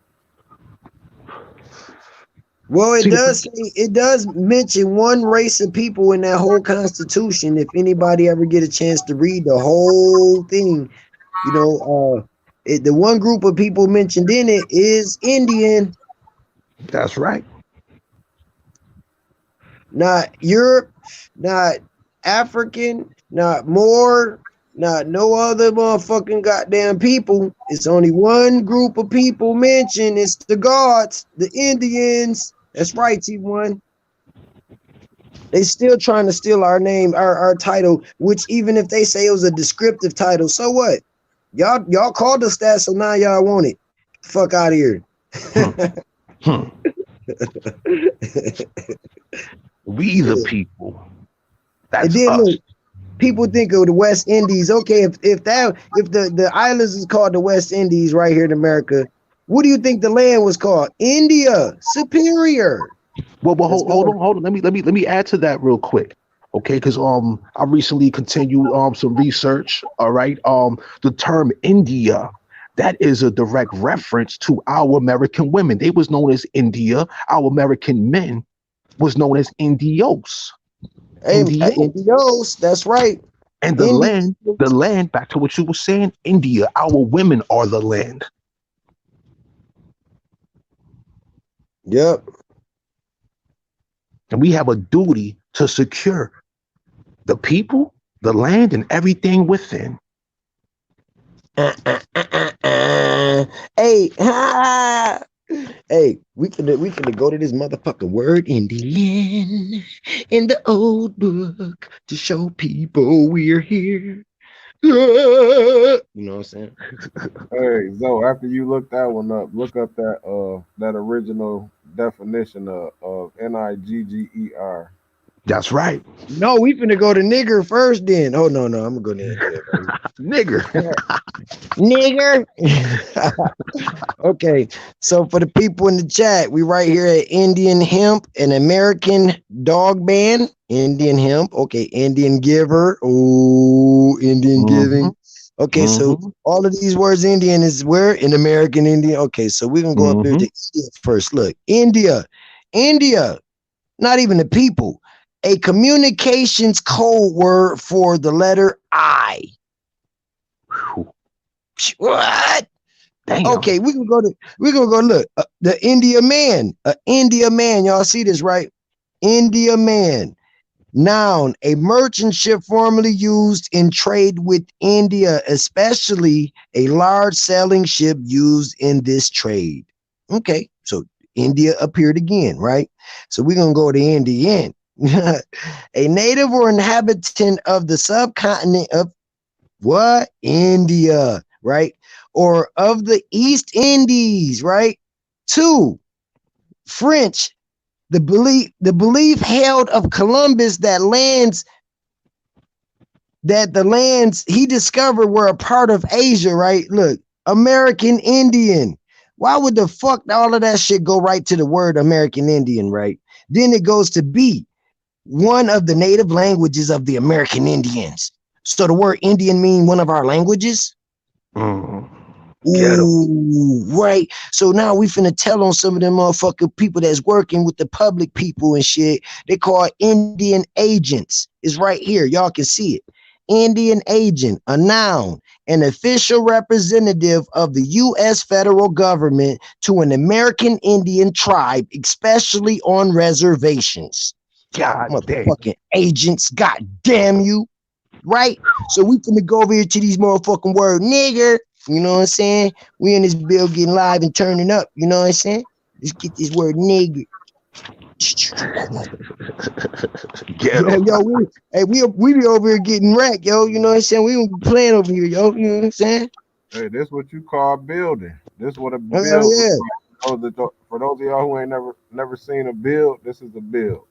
Well, See, it does mention one race of people in that whole Constitution. If anybody ever get a chance to read the whole thing, the one group of people mentioned in it is Indian, that's right. not Europe, not African, not Moor, not no other motherfucking goddamn people. It's only one group of people mentioned. It's the gods, the Indians. That's right, T1. They still trying to steal our name, our title, which even if they say it was a descriptive title, so what? Y'all called us that, so now y'all want it. Fuck out of here. We the people. That's And then us. look, people think of the West Indies. Okay, if the islands is called the West Indies right here in America, what do you think the land was called? India. Superior. Well, hold on. Let me add to that real quick. Okay, because I recently continued some research. All right. The term India, that is a direct reference to our American women. They was known as India. Our American men was known as Indios. Hey, Indios, that's right. And the land, back to what you were saying, India, our women are the land. Yep. And we have a duty to secure the people, the land, and everything within. Hey, Hey, we finna go to this motherfucking word Indian in the old book to show people we're here. You know what I'm saying? Hey, Zoe, after you look that one up, look up that original definition of Nigger. That's right. No, we finna go to nigger first then. Oh no, I'm gonna go to India first. Nigger. Nigger. Okay, so for the people in the chat, we right here at Indian Hemp, an American dog band. Indian Hemp, okay, Indian Giver, oh, Indian Giving. Okay, so all of these words Indian is where in American Indian. Okay, so we can go up there to India first. Look, India, not even the people, a communications code word for the letter I. What? Damn. Okay, we're gonna go look. The India man. India man. Y'all see this, right? India man. Noun, a merchant ship formerly used in trade with India, especially a large sailing ship used in this trade. Okay, so India appeared again, right? So we're gonna go to Indian. A native or inhabitant of the subcontinent of what? India, right? Or of the East Indies, right? Two, French, the belief held of Columbus that the lands he discovered were a part of Asia, right? Look, American Indian. Why would the fuck all of that shit go right to the word American Indian, right? Then it goes to B, one of the native languages of the American Indians. So the word Indian mean one of our languages? Get 'em. Ooh, right. So now we finna tell on some of them motherfucking people that's working with the public people and shit. They call Indian agents. It's right here. Y'all can see it. Indian agent, a noun, an official representative of the U.S. federal government to an American Indian tribe, especially on reservations. God damn. Motherfucking agents, god damn you. Right? So we finna go over here to these motherfucking word nigger. You know what I'm saying? We in this bill getting live and turning up. You know what I'm saying? Let's get this word nigger. Get 'em. Yo, we be over here getting wrecked, yo. You know what I'm saying? We don't be playing over here, yo. You know what I'm saying? Hey, this what you call building. This what a Hell build. yeah. For those of y'all who ain't never seen a build, this is a build.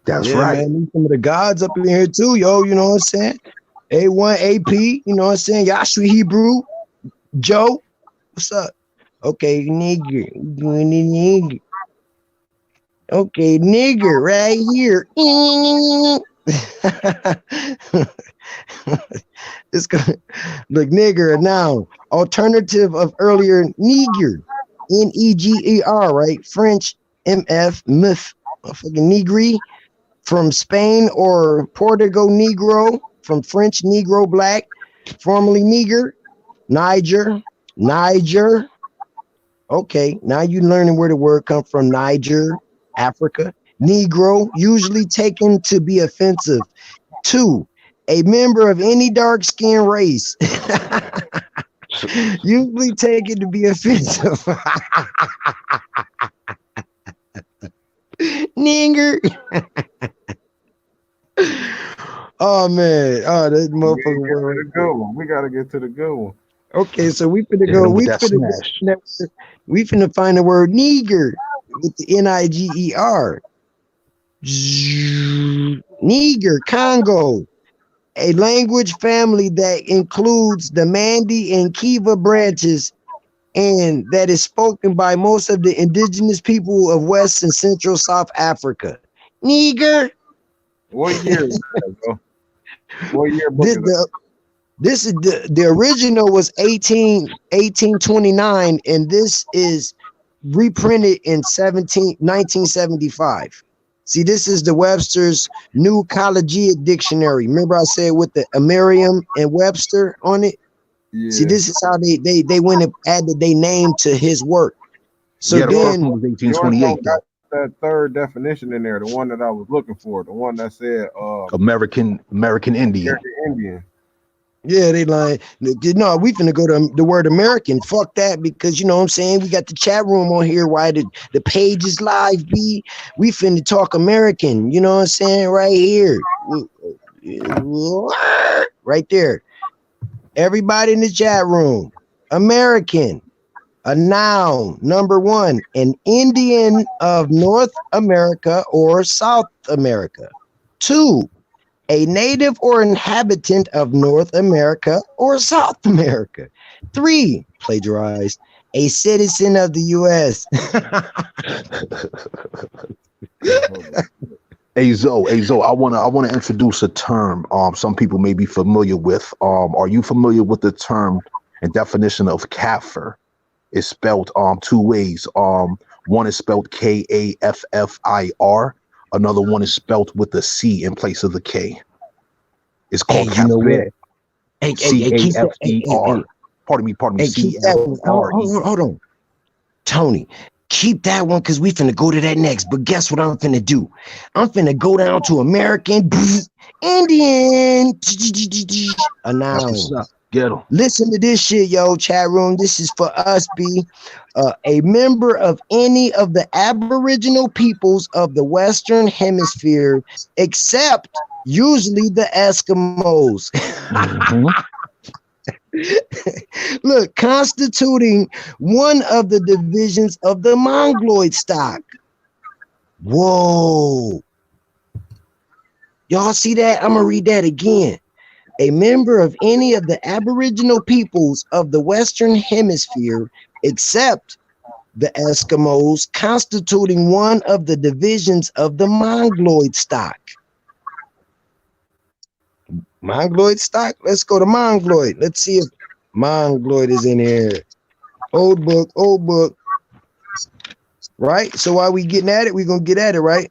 That's Yeah, right. man. Some of the gods up in here too, yo. You know what I'm saying? A1, AP, you know what I'm saying? Yashua Hebrew, Joe, what's up? Okay, nigger. We doing the nigger. Okay, nigger right here. It's gonna look nigger, a noun. Alternative of earlier Niger. Neger, right? French MF myth. Fucking negri from Spain or Portugal Negro, from French Negro black, formerly Niger, Niger. Okay, now you learning where the word come from. Niger, Africa. Negro, usually taken to be offensive. Two, a member of any dark skin race. Usually taken to be offensive. Nigger. Oh man. Oh, that motherfucker word. We gotta get to the good one. Okay, so we finna Hit go. 'em with We that finna smash. we finna find the word nigger with the Niger. Niger, Congo, a language family that includes the Mandi and Kiva branches and that is spoken by most of the indigenous people of West and Central South Africa. Niger. What year is that, bro? What year book is that? This is the original was 1829, and this is reprinted in 1975. See, this is the Webster's New Collegiate Dictionary. Remember I said with the Merriam and Webster on it? Yeah. See, this is how they went and added their name to his work. So yeah, the first then one was 1828. Got that third definition in there, the one that I was looking for, the one that said American Indian. American Indian. Yeah, they lying. No, we finna go to the word American. Fuck that, because you know what I'm saying? We got the chat room on here, why the page is live, B. We finna talk American, you know what I'm saying? Right here. Right there. Everybody in the chat room. American. A noun. Number one, an Indian of North America or South America. Two, a native or inhabitant of North America or South America. Three, plagiarized, a citizen of the U.S. Hey Zo, I wanna introduce a term some people may be familiar with. Are you familiar with the term and definition of kafir? It's spelled two ways. One is spelled Kaffir. Another one is spelled with a C in place of the K. It's Hey, called you know what? kafir. Hey, keep that. Cafer. Pardon me. Hey, keep that one. Cfre. Hold on. Tony, keep that one because we finna go to that next. But guess what I'm finna do? I'm finna go down to American Indian. A That's noun. what's up. Get them. Listen to this shit, yo, chat room. This is for us, B. A member of any of the Aboriginal peoples of the Western Hemisphere, except usually the Eskimos. Look, constituting one of the divisions of the Mongoloid stock. Whoa. Y'all see that? I'm going to read that again. A member of any of the Aboriginal peoples of the Western Hemisphere, except the Eskimos, constituting one of the divisions of the Mongoloid stock. Mongoloid stock? Let's go to Mongoloid. Let's see if Mongoloid is in here. Old book. Right? So while we getting at it, we're going to get at it, right?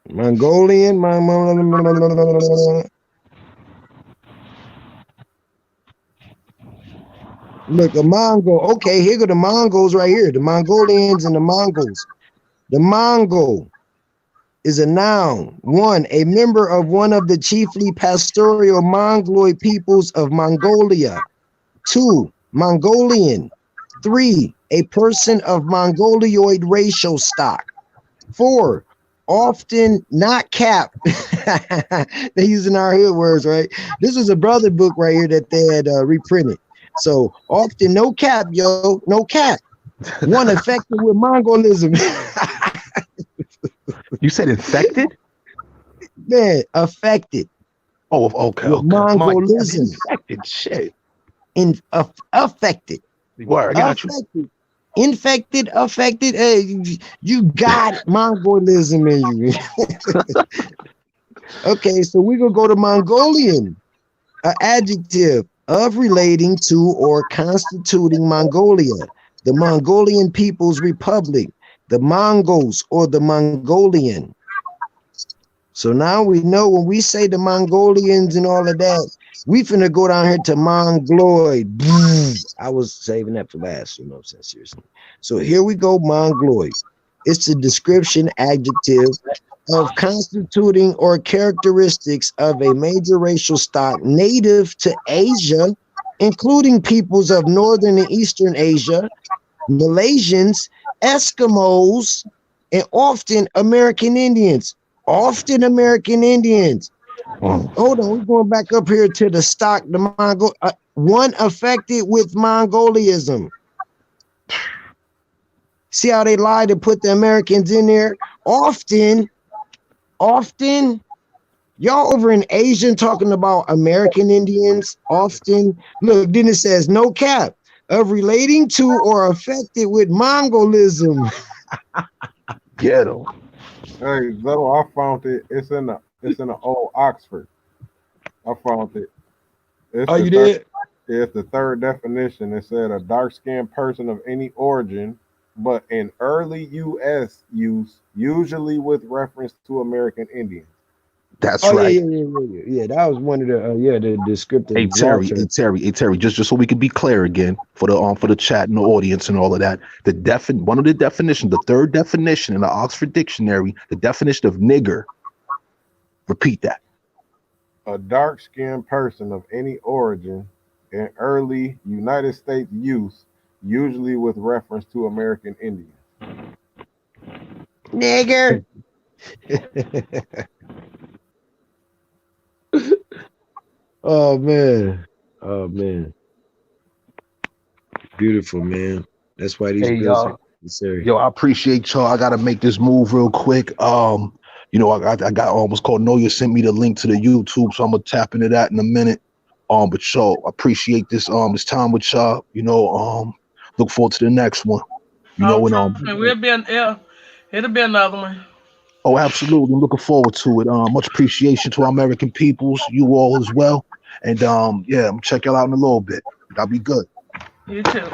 Mongolian. Look, a Mongol. Okay, here go the Mongols right here. The Mongolians and the Mongols. The Mongol is a noun. One, a member of one of the chiefly pastoral Mongoloid peoples of Mongolia. Two, Mongolian. Three, a person of Mongoloid racial stock. Four, often not capped. They're using our hood words, right? This is a brother book right here that they had reprinted. So often no cap, yo, no cap. One affected with Mongolism. You said infected? Man, affected. Oh, okay. With Mongolism. Infected shit. Affected. Word, I got you. Infected, affected. Hey, you got Mongolism in you. Okay, so we're gonna go to Mongolian, an adjective of relating to or constituting Mongolia, the Mongolian People's Republic, the Mongols or the Mongolian. So now we know when we say the Mongolians and all of that, we finna go down here to Mongoloid. I was saving that for last, you know what I'm saying? Seriously. So here we go, Mongoloid. It's a description adjective of constituting or characteristics of a major racial stock native to Asia, including peoples of Northern and Eastern Asia, Malaysians, Eskimos, and often American Indians. Hold on, we're going back up here to the stock, the Mongol, one affected with Mongolism. See how they lie to put the Americans in there? Often, y'all over in Asia talking about American Indians, often. Look, then it says no cap of relating to or affected with Mongolism. Get them. Hey, Zo, I found it. It's in the old Oxford. I found it. It's Oh, the you third. did? It's the third definition. It said a dark-skinned person of any origin, but in early U.S. use, usually with reference to American Indians. That's Oh yeah, right. yeah, yeah, yeah, yeah. Yeah, that was one of the the descriptive Hey law Terry, hey terms. Terry, hey Terry, just so we could be clear again for the chat and the audience and all of that. One of the definitions, the third definition in the Oxford Dictionary, the definition of nigger. Repeat that. A dark-skinned person of any origin in early United States use, usually with reference to American Indians. Nigger. Oh man. Oh man. Beautiful, man. That's why these Hey bills are y'all. necessary. Yo, I appreciate y'all. I gotta make this move real quick. I got almost called Noya sent me the link to the YouTube, so I'm gonna tap into that in a minute. But y'all, I appreciate this time with y'all. Look forward to the next one. Oh, And trust me, we'll be yeah, it'll be another one. oh, absolutely, I'm looking forward to it. Much appreciation to our American peoples, you all as well. And yeah, I'm gonna check y'all out in a little bit. Y'all be good. You too.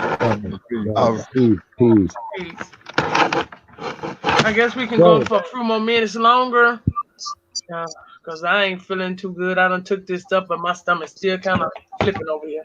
Right. Peace, peace. Peace. I guess we can go So for a few more minutes longer. Cause I ain't feeling too good. I done took this stuff, but my stomach's still kind of flipping over here.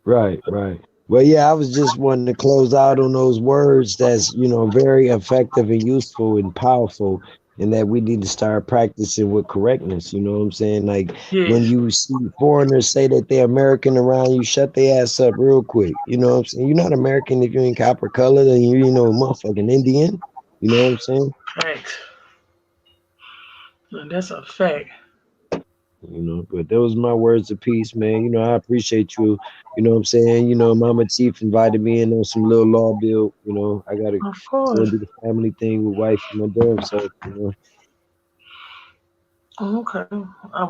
right, right. Well, yeah, I was just wanting to close out on those words that's, very effective and useful and powerful, and that we need to start practicing with correctness. You know what I'm saying? Like when Yes. you see foreigners say that they're American around you, shut their ass up real quick. You know what I'm saying? You're not American if you ain't copper colored and you're, motherfucking Indian. You know what I'm saying? Thanks. That's a fact. But those are my words of peace, man. I appreciate you. You know what I'm saying? Mama Chief invited me in on some little law bill. I gotta Of go course. and do the family thing with wife and my damn self. Okay.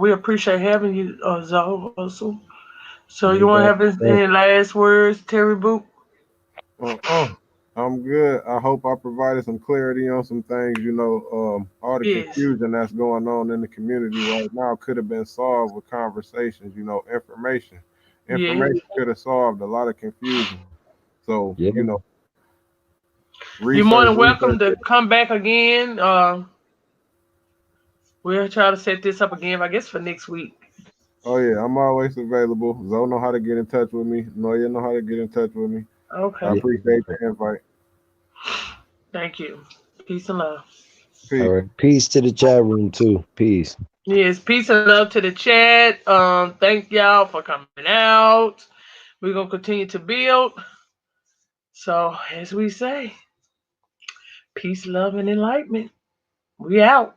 We appreciate having you, Zoe, also. So No you want to doubt. have any last words, Terry Boot? Uh-uh. I'm good. I hope I provided some clarity on some things. All the Yes. confusion that's going on in the community right now could have been solved with conversations. Information. Yes. Information could have solved a lot of confusion. So, Yeah. You're more research, than welcome research. to come back again. We'll try to set this up again, I guess, for next week. Oh yeah, I'm always available. Zoe know how to get in touch with me. Noya know how to get in touch with me. I Okay. Yeah. appreciate the invite. Thank you. Peace and love. All Peace. right. Peace to the chat room too. Peace. Yes, peace and love to the chat. Thank y'all for coming out. We're gonna continue to build. So, as we say, peace, love, and enlightenment. We out.